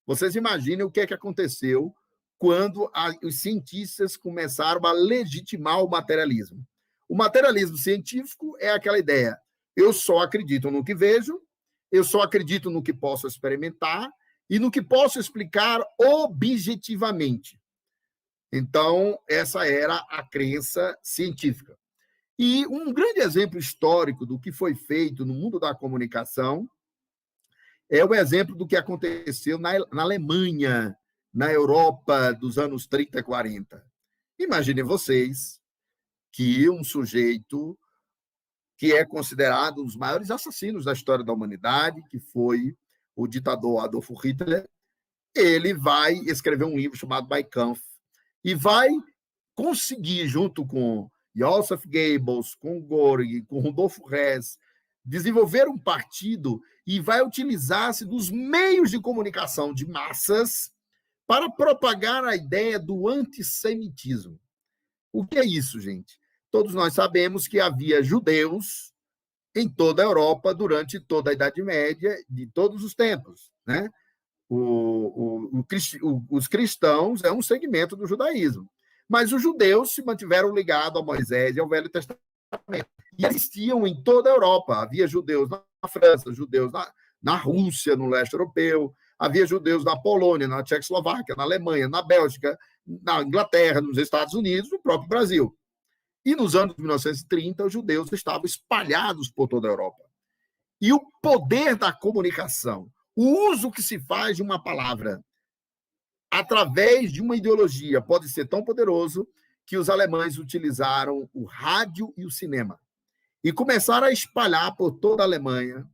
Vocês imaginem o que é que aconteceu quando os cientistas começaram a legitimar o materialismo. O materialismo científico é aquela ideia: eu só acredito no que vejo, eu só acredito no que posso experimentar e no que posso explicar objetivamente. Então, essa era a crença científica. E um grande exemplo histórico do que foi feito no mundo da comunicação é o exemplo do que aconteceu na Alemanha, na Europa dos anos 30 e 40. Imaginem vocês que um sujeito que é considerado um dos maiores assassinos da história da humanidade, que foi o ditador Adolf Hitler, ele vai escrever um livro chamado Mein Kampf e vai conseguir, junto com Joseph Goebbels, com Göring, com Rudolf Hess, desenvolver um partido e vai utilizar-se dos meios de comunicação de massas para propagar a ideia do antissemitismo. O que é isso, gente? Todos nós sabemos que havia judeus em toda a Europa durante toda a Idade Média, de todos os tempos, né? Os cristãos é um segmento do judaísmo, mas os judeus se mantiveram ligados a Moisés e ao Velho Testamento. E existiam em toda a Europa. Havia judeus na França, judeus na Rússia, no leste europeu, havia judeus na Polônia, na Tchecoslováquia, na Alemanha, na Bélgica, na Inglaterra, nos Estados Unidos, no próprio Brasil. E nos anos 1930, os judeus estavam espalhados por toda a Europa. E o poder da comunicação, o uso que se faz de uma palavra através de uma ideologia pode ser tão poderoso que os alemães utilizaram o rádio e o cinema e começaram a espalhar por toda a Alemanha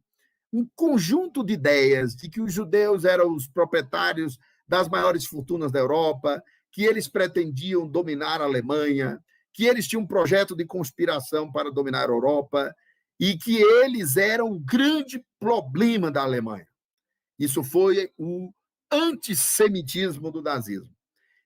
um conjunto de ideias de que os judeus eram os proprietários das maiores fortunas da Europa, que eles pretendiam dominar a Alemanha, que eles tinham um projeto de conspiração para dominar a Europa e que eles eram o grande problema da Alemanha. Isso foi o antissemitismo do nazismo.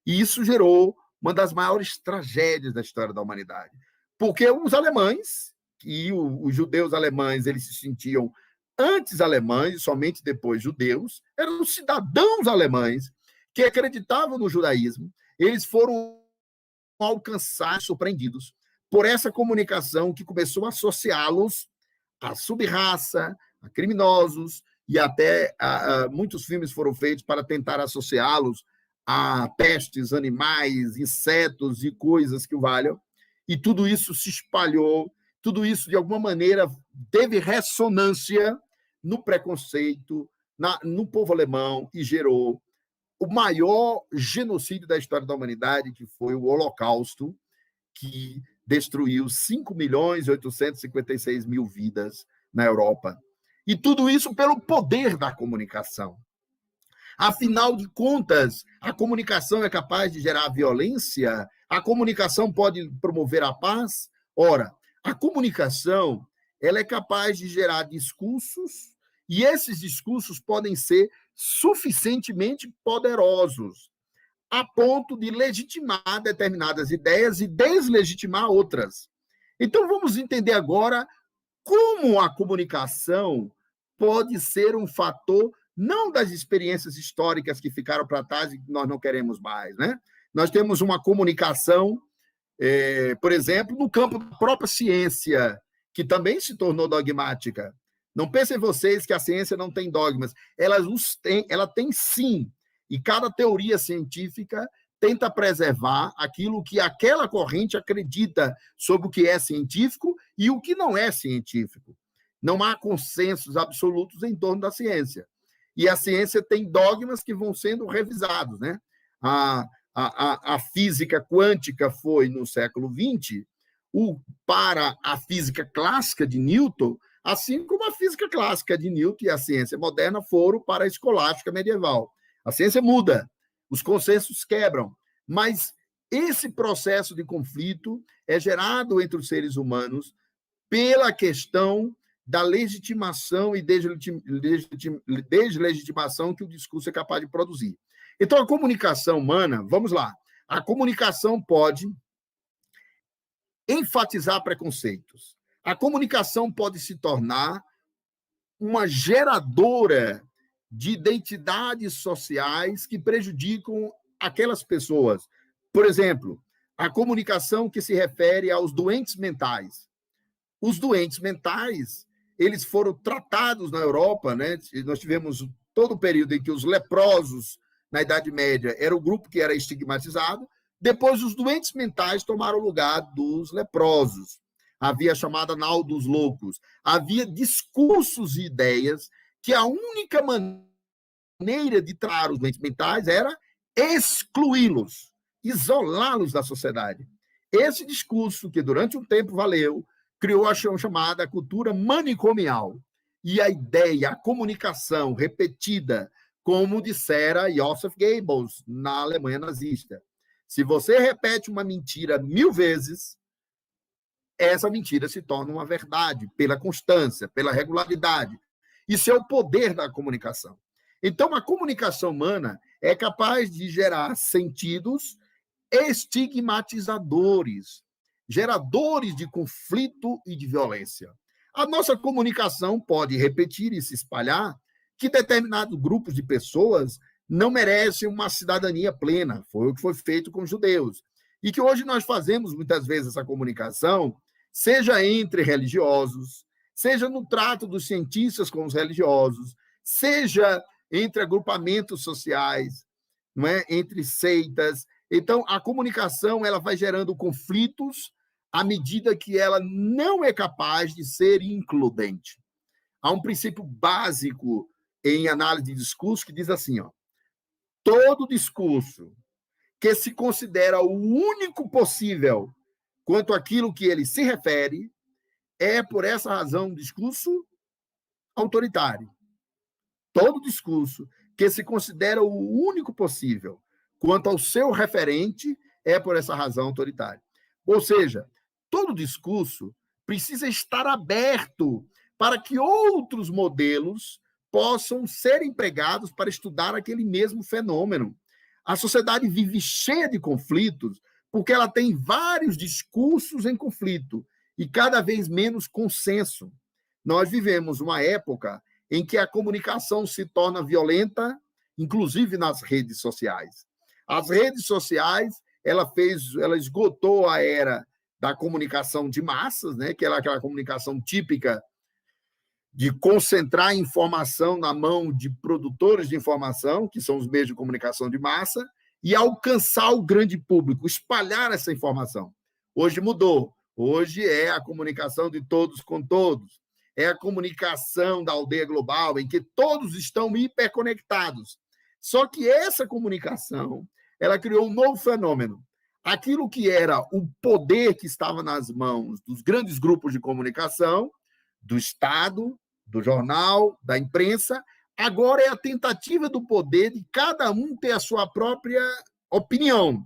E isso gerou uma das maiores tragédias da história da humanidade. Porque os alemães, e os judeus alemães, eles se sentiam antes alemães e somente depois judeus, eram cidadãos alemães que acreditavam no judaísmo, eles foram alcançados, surpreendidos por essa comunicação que começou a associá-los à subraça, a criminosos, e até muitos filmes foram feitos para tentar associá-los a pestes, animais, insetos e coisas que o valham. E tudo isso se espalhou, tudo isso, de alguma maneira, teve ressonância no preconceito, no povo alemão e gerou o maior genocídio da história da humanidade, que foi o Holocausto, que destruiu 5.856.000 vidas na Europa. E tudo isso pelo poder da comunicação. Afinal de contas, a comunicação é capaz de gerar violência? A comunicação pode promover a paz? Ora, a comunicação ela é capaz de gerar discursos, e esses discursos podem ser suficientemente poderosos a ponto de legitimar determinadas ideias e deslegitimar outras. Então, vamos entender agora como a comunicação pode ser um fator não das experiências históricas que ficaram para trás e que nós não queremos mais, né? Nós temos uma comunicação, por exemplo, no campo da própria ciência, que também se tornou dogmática. Não pensem vocês que a ciência não tem dogmas. Ela tem sim. E cada teoria científica tenta preservar aquilo que aquela corrente acredita sobre o que é científico e o que não é científico. Não há consensos absolutos em torno da ciência. E a ciência tem dogmas que vão sendo revisados, né? A física quântica foi, no século XX, para a física clássica de Newton, assim como a física clássica de Newton e a ciência moderna foram para a escolástica medieval. A ciência muda, os consensos quebram, mas esse processo de conflito é gerado entre os seres humanos pela questão da legitimação e deslegitimação que o discurso é capaz de produzir. Então, a comunicação humana, vamos lá, a comunicação pode enfatizar preconceitos. A comunicação pode se tornar uma geradora de identidades sociais que prejudicam aquelas pessoas. Por exemplo, a comunicação que se refere aos doentes mentais. Os doentes mentais, eles foram tratados na Europa, né? Nós tivemos todo o período em que os leprosos, na Idade Média, era o grupo que era estigmatizado. Depois, os doentes mentais tomaram o lugar dos leprosos. Havia a chamada nau dos loucos. Havia discursos e ideias que a única maneira de tratar os doentes mentais era excluí-los, isolá-los da sociedade. Esse discurso, que durante um tempo valeu, criou a chamada cultura manicomial. E a ideia, a comunicação repetida, como dissera Joseph Goebbels na Alemanha nazista. Se você repete uma mentira 1000 vezes, essa mentira se torna uma verdade, pela constância, pela regularidade. Isso é o poder da comunicação. Então, a comunicação humana é capaz de gerar sentidos estigmatizadores, geradores de conflito e de violência. A nossa comunicação pode repetir e se espalhar que determinados grupos de pessoas não merecem uma cidadania plena. Foi o que foi feito com os judeus. E que hoje nós fazemos, muitas vezes, essa comunicação, seja entre religiosos, seja no trato dos cientistas com os religiosos, seja entre agrupamentos sociais, não é? Entre seitas. Então, a comunicação ela vai gerando conflitos à medida que ela não é capaz de ser includente. Há um princípio básico em análise de discurso que diz assim, ó, todo discurso que se considera o único possível quanto àquilo que ele se refere é, por essa razão, um discurso autoritário. Todo discurso que se considera o único possível quanto ao seu referente é, por essa razão, autoritário. Ou seja, todo discurso precisa estar aberto para que outros modelos possam ser empregados para estudar aquele mesmo fenômeno. A sociedade vive cheia de conflitos porque ela tem vários discursos em conflito e cada vez menos consenso. Nós vivemos uma época em que a comunicação se torna violenta, inclusive nas redes sociais. As redes sociais, ela esgotou a era da comunicação de massas, né, que era aquela comunicação típica de concentrar informação na mão de produtores de informação, que são os meios de comunicação de massa, e alcançar o grande público, espalhar essa informação. Hoje mudou. Hoje é a comunicação de todos com todos. É a comunicação da aldeia global, em que todos estão hiperconectados. Só que essa comunicação, ela criou um novo fenômeno. Aquilo que era o poder que estava nas mãos dos grandes grupos de comunicação, do Estado, do jornal, da imprensa, agora é a tentativa do poder de cada um ter a sua própria opinião.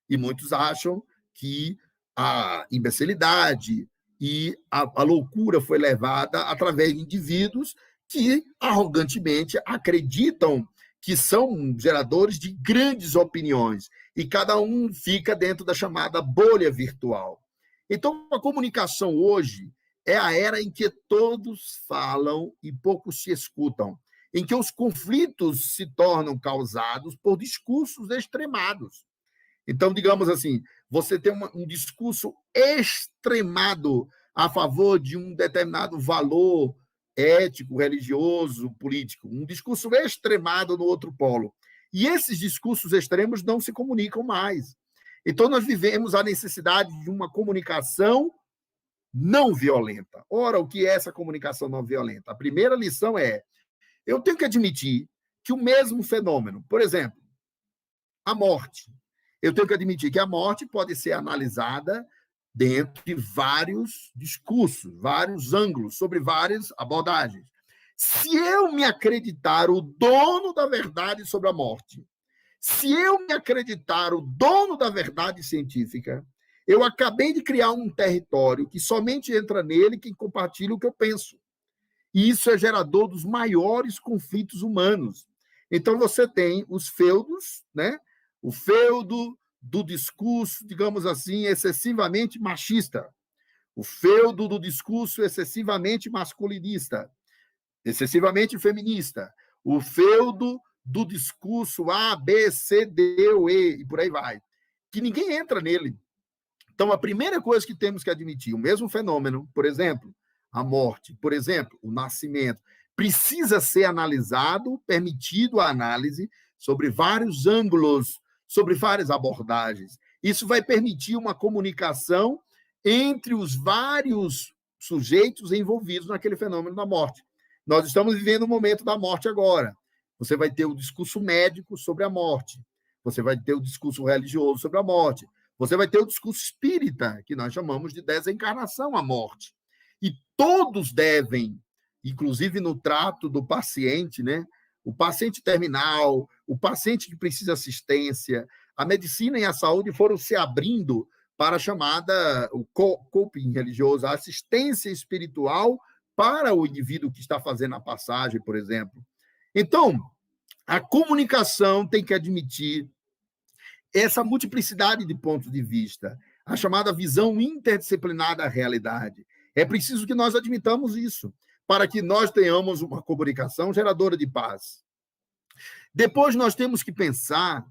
E muitos acham que a imbecilidade e a loucura foi levada através de indivíduos que arrogantemente acreditam que são geradores de grandes opiniões e cada um fica dentro da chamada bolha virtual. Então, a comunicação hoje é a era em que todos falam e poucos se escutam, em que os conflitos se tornam causados por discursos extremados. Então, digamos assim, você tem um discurso extremado a favor de um determinado valor ético, religioso, político, um discurso extremado no outro polo. E esses discursos extremos não se comunicam mais. Então, nós vivemos a necessidade de uma comunicação não violenta. Ora, o que é essa comunicação não violenta? A primeira lição é, eu tenho que admitir que o mesmo fenômeno, por exemplo, a morte, eu tenho que admitir que a morte pode ser analisada dentro de vários discursos, vários ângulos, sobre várias abordagens. Se eu me acreditar o dono da verdade sobre a morte, se eu me acreditar o dono da verdade científica, eu acabei de criar um território que somente entra nele quem compartilha o que eu penso. E isso é gerador dos maiores conflitos humanos. Então, você tem os feudos, né? O feudo do discurso, digamos assim, excessivamente machista. O feudo do discurso excessivamente masculinista, excessivamente feminista. O feudo do discurso A, B, C, D ou E, e por aí vai. que ninguém entra nele. Então, a primeira coisa que temos que admitir, o mesmo fenômeno, por exemplo, a morte, por exemplo, o nascimento, precisa ser analisado, permitido a análise sobre vários ângulos, sobre várias abordagens. Isso vai permitir uma comunicação entre os vários sujeitos envolvidos naquele fenômeno da morte. Nós estamos vivendo o momento da morte agora. Você vai ter o discurso médico sobre a morte. Você vai ter o discurso religioso sobre a morte. Você vai ter o discurso espírita, que nós chamamos de desencarnação à morte. E todos devem, inclusive no trato do paciente, né? O paciente terminal, o paciente que precisa de assistência, a medicina e a saúde foram se abrindo para a chamada, o coping religioso, a assistência espiritual para o indivíduo que está fazendo a passagem, por exemplo. Então, a comunicação tem que admitir essa multiplicidade de pontos de vista, a chamada visão interdisciplinar da realidade. É preciso que nós admitamos isso, para que nós tenhamos uma comunicação geradora de paz. Depois, nós temos que pensar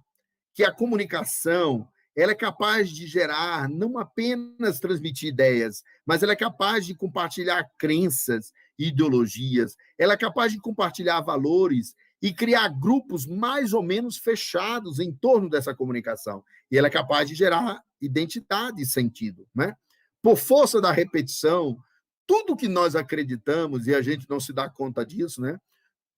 que a comunicação ela é capaz de gerar, não apenas transmitir ideias, mas ela é capaz de compartilhar crenças e ideologias, ela é capaz de compartilhar valores e criar grupos mais ou menos fechados em torno dessa comunicação. E ela é capaz de gerar identidade e sentido, né? Por força da repetição, tudo que nós acreditamos, e a gente não se dá conta disso, né?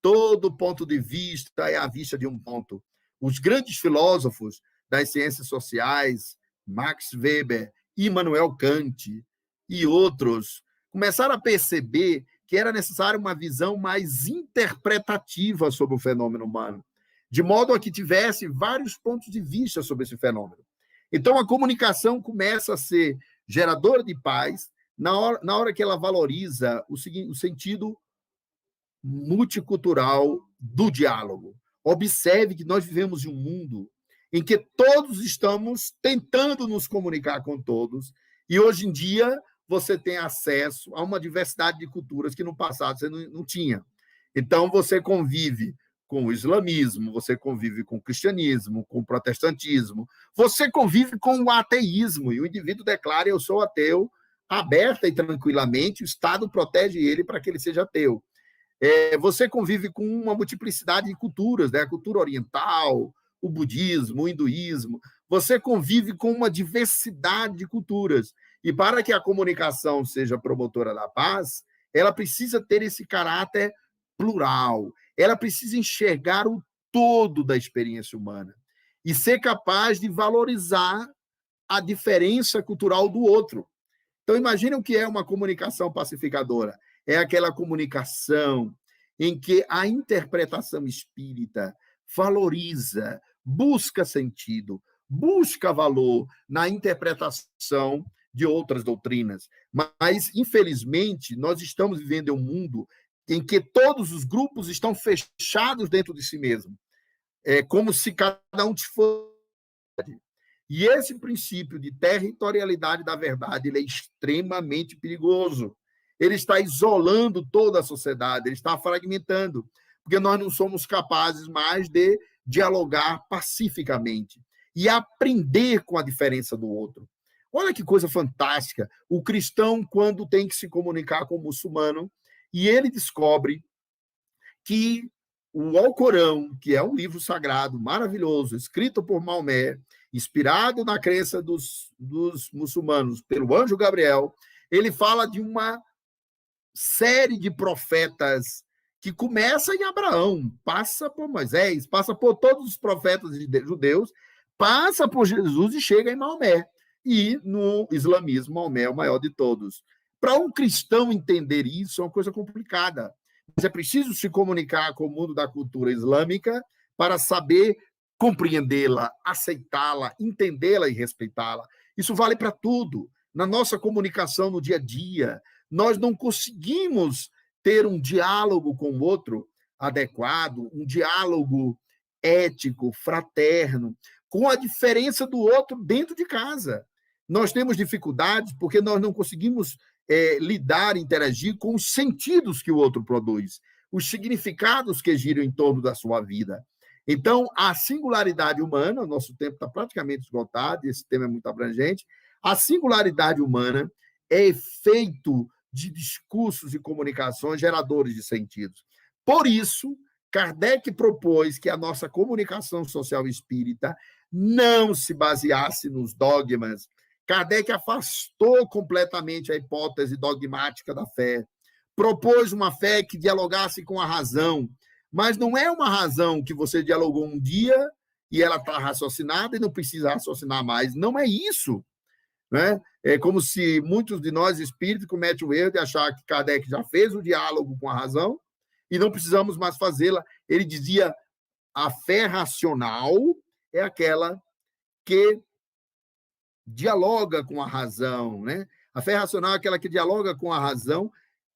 Todo ponto de vista é a vista de um ponto. Os grandes filósofos das ciências sociais, Max Weber, Immanuel Kant e outros, começaram a perceber que era necessária uma visão mais interpretativa sobre o fenômeno humano, de modo a que tivesse vários pontos de vista sobre esse fenômeno. Então, a comunicação começa a ser geradora de paz na hora que ela valoriza o sentido multicultural do diálogo. Observe que nós vivemos em um mundo em que todos estamos tentando nos comunicar com todos, e hoje em dia você tem acesso a uma diversidade de culturas que no passado você não tinha. Então, você convive com o islamismo, você convive com o cristianismo, com o protestantismo, você convive com o ateísmo, e o indivíduo declara: eu sou ateu, aberta e tranquilamente, o Estado protege ele para que ele seja ateu. Você convive com uma multiplicidade de culturas, né? A cultura oriental, o budismo, o hinduísmo. Você convive com uma diversidade de culturas. E para que a comunicação seja promotora da paz, ela precisa ter esse caráter plural. Ela precisa enxergar o todo da experiência humana e ser capaz de valorizar a diferença cultural do outro. Então, imagine o que é uma comunicação pacificadora. É aquela comunicação em que a interpretação espírita valoriza, busca sentido, busca valor na interpretação de outras doutrinas. Mas, infelizmente, nós estamos vivendo em um mundo em que todos os grupos estão fechados dentro de si mesmo. É como se cada um fosse. E esse princípio de territorialidade da verdade ele é extremamente perigoso. Ele está isolando toda a sociedade, ele está fragmentando, porque nós não somos capazes mais de dialogar pacificamente e aprender com a diferença do outro. Olha que coisa fantástica. O cristão, quando tem que se comunicar com o muçulmano, e ele descobre que o Alcorão, que é um livro sagrado maravilhoso, escrito por Maomé, inspirado na crença dos muçulmanos pelo anjo Gabriel, ele fala de uma série de profetas que começa em Abraão, passa por Moisés, passa por todos os profetas judeus, passa por Jesus e chega em Maomé. E no islamismo, Maomé é o maior de todos. Para um cristão entender isso é uma coisa complicada. Mas é preciso se comunicar com o mundo da cultura islâmica para saber compreendê-la, aceitá-la, entendê-la e respeitá-la. Isso vale para tudo. Na nossa comunicação no dia a dia, nós não conseguimos ter um diálogo com o outro adequado, um diálogo ético, fraterno, com a diferença do outro dentro de casa. Nós temos dificuldades porque nós não conseguimos lidar, interagir com os sentidos que o outro produz, os significados que giram em torno da sua vida. Então, a singularidade humana, o nosso tempo está praticamente esgotado, esse tema é muito abrangente, a singularidade humana é efeito de discursos e comunicações geradores de sentidos. Por isso, Kardec propôs que a nossa comunicação social espírita não se baseasse nos dogmas. Kardec afastou completamente a hipótese dogmática da fé, propôs uma fé que dialogasse com a razão, mas não é uma razão que você dialogou um dia e ela está raciocinada e não precisa raciocinar mais. Não é isso. Né? É como se muitos de nós, espíritos, cometem o erro de achar que Kardec já fez o diálogo com a razão e não precisamos mais fazê-la. Ele dizia, a fé racional é aquela que dialoga com a razão. Né? A fé racional é aquela que dialoga com a razão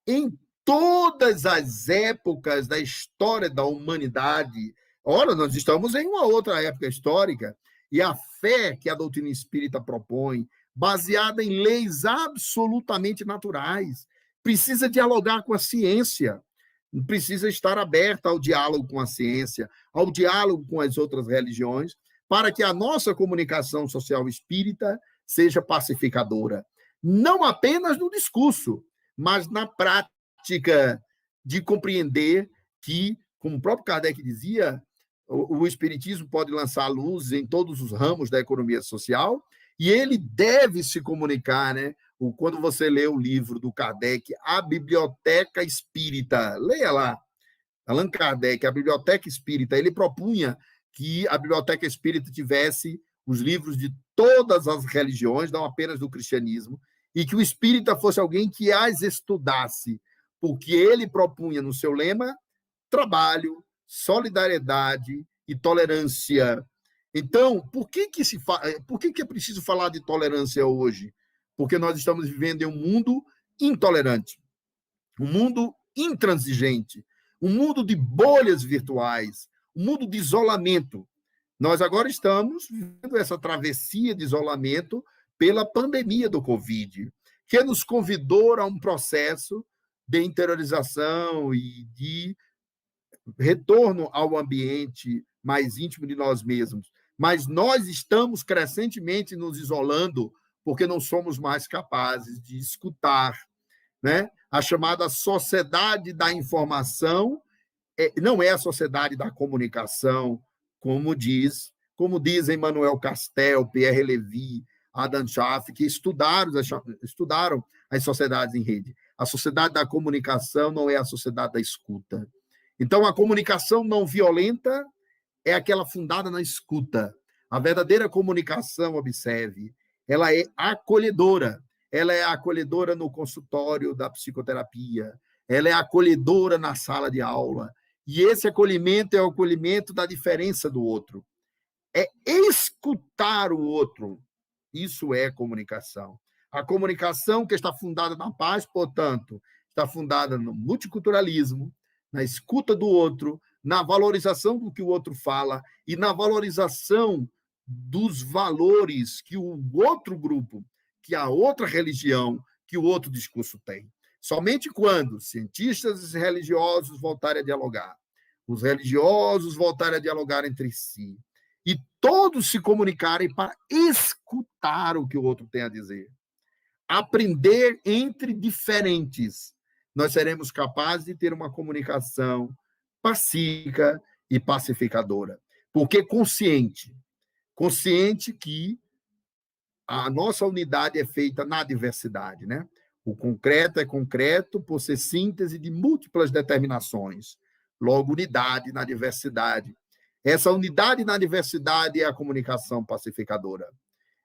em todas as épocas da história da humanidade. Ora, nós estamos em uma outra época histórica, e a fé que a doutrina espírita propõe, baseada em leis absolutamente naturais, precisa dialogar com a ciência, precisa estar aberta ao diálogo com a ciência, ao diálogo com as outras religiões, para que a nossa comunicação social espírita seja pacificadora. Não apenas no discurso, mas na prática de compreender que, como o próprio Kardec dizia, o Espiritismo pode lançar luz em todos os ramos da economia social e ele deve se comunicar, né? Quando você lê o livro do Kardec, A Biblioteca Espírita, leia lá, Allan Kardec, A Biblioteca Espírita, ele propunha que a Biblioteca Espírita tivesse os livros de todas as religiões, não apenas do cristianismo, e que o espírita fosse alguém que as estudasse, porque ele propunha no seu lema trabalho, solidariedade e tolerância. Então, por que é preciso falar de tolerância hoje? Porque nós estamos vivendo em um mundo intolerante, um mundo intransigente, um mundo de bolhas virtuais, um mundo de isolamento. Nós agora estamos vivendo essa travessia de isolamento pela pandemia do Covid, que nos convidou a um processo de interiorização e de retorno ao ambiente mais íntimo de nós mesmos. Mas nós estamos crescentemente nos isolando porque não somos mais capazes de escutar. Né? A chamada sociedade da informação não é a sociedade da comunicação, como dizem Manuel Castel, Pierre Levy, Adam Schaff, que estudaram as sociedades em rede. A sociedade da comunicação não é a sociedade da escuta. Então, a comunicação não violenta é aquela fundada na escuta. A verdadeira comunicação, observe, ela é acolhedora. Ela é acolhedora no consultório da psicoterapia. Ela é acolhedora na sala de aula. E esse acolhimento é o acolhimento da diferença do outro. É escutar o outro. Isso é comunicação. A comunicação que está fundada na paz, portanto, está fundada no multiculturalismo, na escuta do outro, na valorização do que o outro fala e na valorização dos valores que o outro grupo, que a outra religião, que o outro discurso tem. Somente quando cientistas e religiosos voltarem a dialogar, os religiosos voltarem a dialogar entre si, e todos se comunicarem para escutar o que o outro tem a dizer, aprender entre diferentes, nós seremos capazes de ter uma comunicação pacífica e pacificadora. Porque consciente que a nossa unidade é feita na diversidade, né? O concreto é concreto por ser síntese de múltiplas determinações. Logo, unidade na diversidade. Essa unidade na diversidade é a comunicação pacificadora.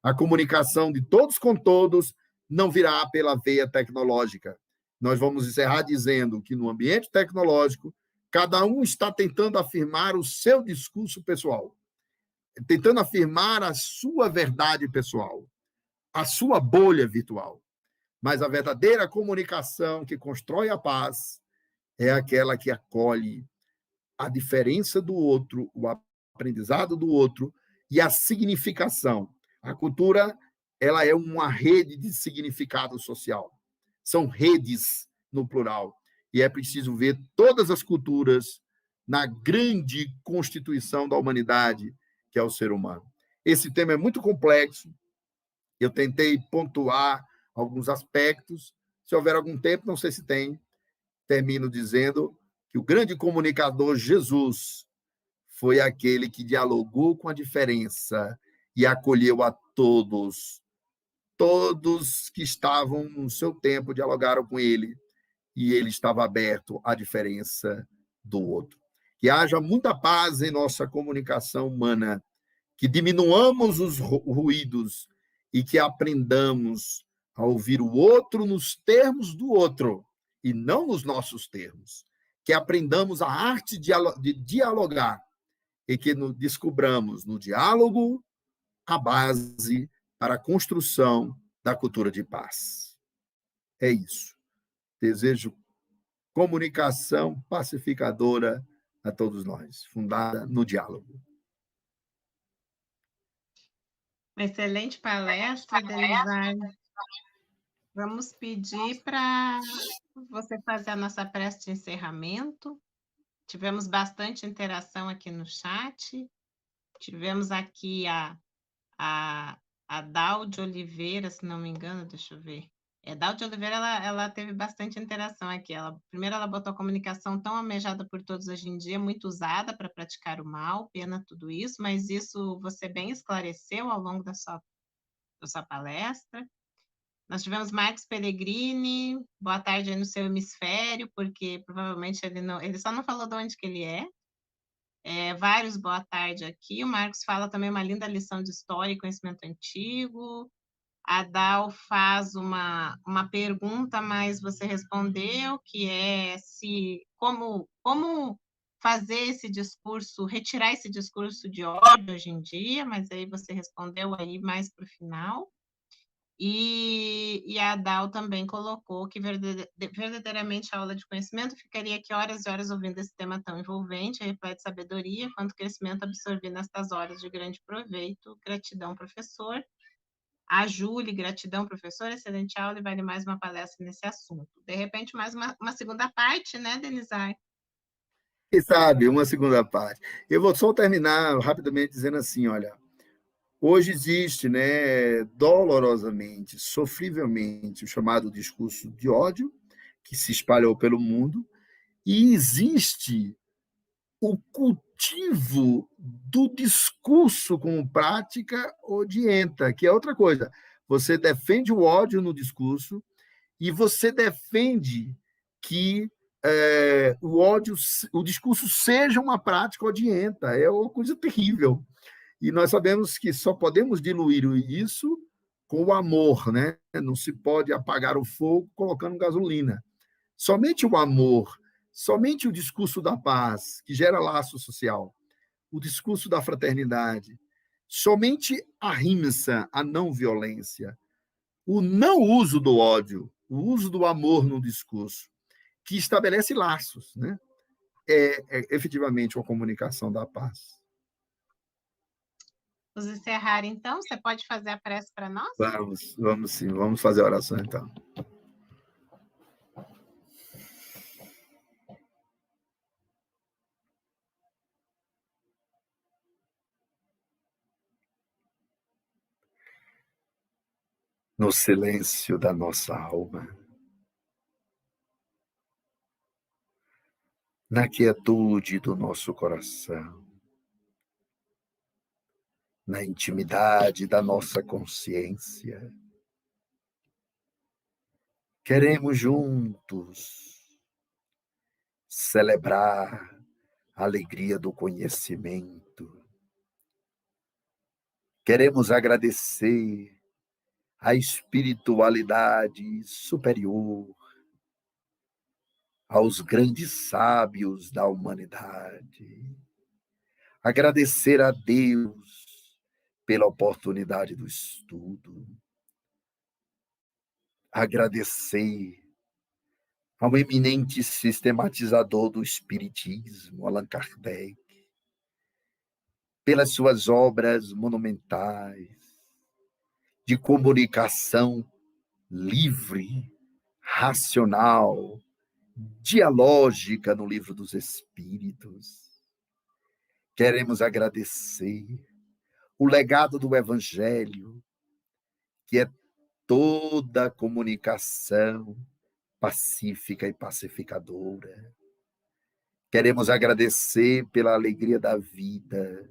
A comunicação de todos com todos não virá pela veia tecnológica. Nós vamos encerrar dizendo que no ambiente tecnológico, cada um está tentando afirmar o seu discurso pessoal, tentando afirmar a sua verdade pessoal, a sua bolha virtual. Mas a verdadeira comunicação que constrói a paz é aquela que acolhe a diferença do outro, o aprendizado do outro e a significação. A cultura, ela é uma rede de significado social. São redes no plural. E é preciso ver todas as culturas na grande constituição da humanidade, que é o ser humano. Esse tema é muito complexo, eu tentei pontuar alguns aspectos, se houver algum tempo, não sei se tem, termino dizendo que o grande comunicador Jesus foi aquele que dialogou com a diferença e acolheu a todos. Todos que estavam no seu tempo dialogaram com ele e ele estava aberto à diferença do outro. Que haja muita paz em nossa comunicação humana, que diminuamos os ruídos e que aprendamos a ouvir o outro nos termos do outro e não nos nossos termos. Que aprendamos a arte de dialogar e que descobramos no diálogo a base para a construção da cultura de paz. É isso. Desejo comunicação pacificadora a todos nós, fundada no diálogo. Uma excelente palestra, Denizar. Vamos pedir para você fazer a nossa prece de encerramento. Tivemos bastante interação aqui no chat. Tivemos aqui a Dal de Oliveira, se não me engano, deixa eu ver. Dal de Oliveira, ela teve bastante interação aqui. Primeiro, ela botou a comunicação tão almejada por todos hoje em dia, muito usada para praticar o mal, pena tudo isso, mas isso você bem esclareceu ao longo da sua palestra. Nós tivemos Marcos Pellegrini, boa tarde aí no seu hemisfério, porque provavelmente ele só não falou de onde que ele é. Vários boa tarde aqui. O Marcos fala também uma linda lição de história e conhecimento antigo. A Dal faz uma pergunta, mas você respondeu, que é como fazer esse discurso, retirar esse discurso de ódio hoje em dia, mas aí você respondeu aí mais para o final. E a Dal também colocou que verdadeiramente a aula de conhecimento ficaria aqui horas e horas ouvindo esse tema tão envolvente, repleto de sabedoria, quanto crescimento absorvido nestas horas de grande proveito. Gratidão, professor. A Júlia, gratidão, professor, excelente aula e vale mais uma palestra nesse assunto. De repente, mais uma segunda parte, né, Denizar? Quem sabe, uma segunda parte. Eu vou só terminar rapidamente dizendo assim, olha, hoje existe, né, dolorosamente, sofrivelmente, o chamado discurso de ódio, que se espalhou pelo mundo, e existe o cultivo do discurso como prática odienta, que é outra coisa. Você defende o ódio no discurso e você defende que o discurso seja uma prática odienta. É uma coisa terrível. E nós sabemos que só podemos diluir isso com o amor, né? Não se pode apagar o fogo colocando gasolina. Somente o amor, somente o discurso da paz, que gera laço social, o discurso da fraternidade, somente a rimsa, a não violência, o não uso do ódio, o uso do amor no discurso, que estabelece laços, né? É efetivamente uma comunicação da paz. Vamos encerrar, então? Você pode fazer a prece para nós? Vamos sim, vamos fazer a oração, então. No silêncio da nossa alma, na quietude do nosso coração, na intimidade da nossa consciência, queremos juntos celebrar a alegria do conhecimento. Queremos agradecer a espiritualidade superior, aos grandes sábios da humanidade. Agradecer a Deus pela oportunidade do estudo. Agradecer ao eminente sistematizador do Espiritismo, Allan Kardec, pelas suas obras monumentais de comunicação livre, racional, dialógica no Livro dos Espíritos. Queremos agradecer o legado do Evangelho, que é toda a comunicação pacífica e pacificadora. Queremos agradecer pela alegria da vida,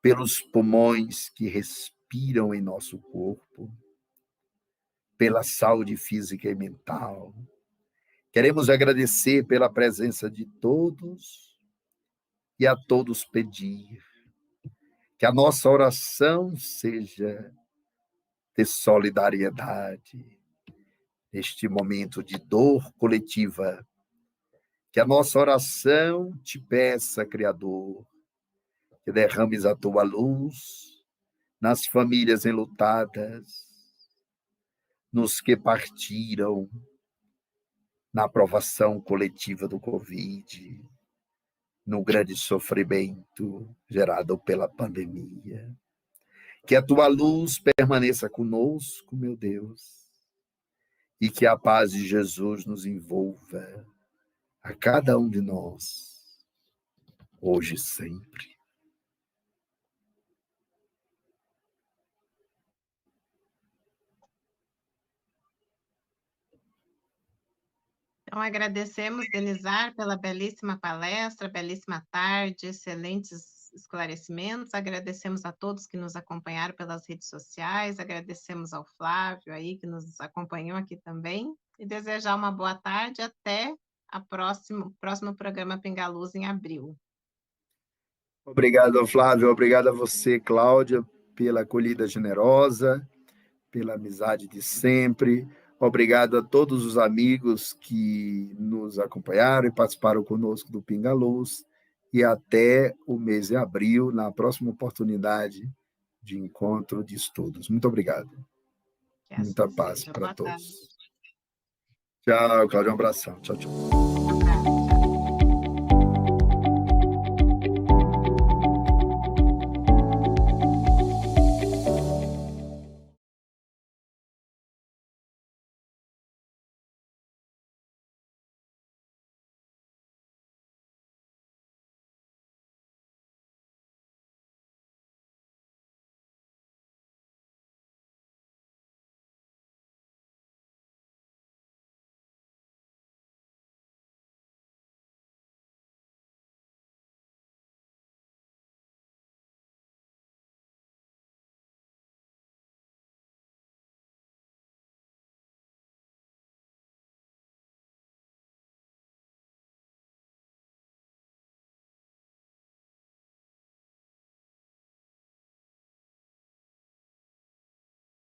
pelos pulmões que respiram em nosso corpo, pela saúde física e mental. Queremos agradecer pela presença de todos e a todos pedir que a nossa oração seja de solidariedade neste momento de dor coletiva. Que a nossa oração te peça, Criador, que derrames a tua luz nas famílias enlutadas, nos que partiram na aprovação coletiva do Covid, no grande sofrimento gerado pela pandemia. Que a tua luz permaneça conosco, meu Deus, e que a paz de Jesus nos envolva a cada um de nós, hoje e sempre. Então, agradecemos, Denizar, pela belíssima palestra, belíssima tarde, excelentes esclarecimentos. Agradecemos a todos que nos acompanharam pelas redes sociais, agradecemos ao Flávio aí, que nos acompanhou aqui também, e desejar uma boa tarde até o próximo programa Pingaluz em abril. Obrigado, Flávio. Obrigado a você, Cláudia, pela acolhida generosa, pela amizade de sempre. Obrigado a todos os amigos que nos acompanharam e participaram conosco do Pingaluz. E até o mês de abril, na próxima oportunidade de encontro de estudos. Muito obrigado. Que assim Muita paz seja. para Boa tarde. todos. Tchau, Cláudia. Um abração. Tchau, tchau.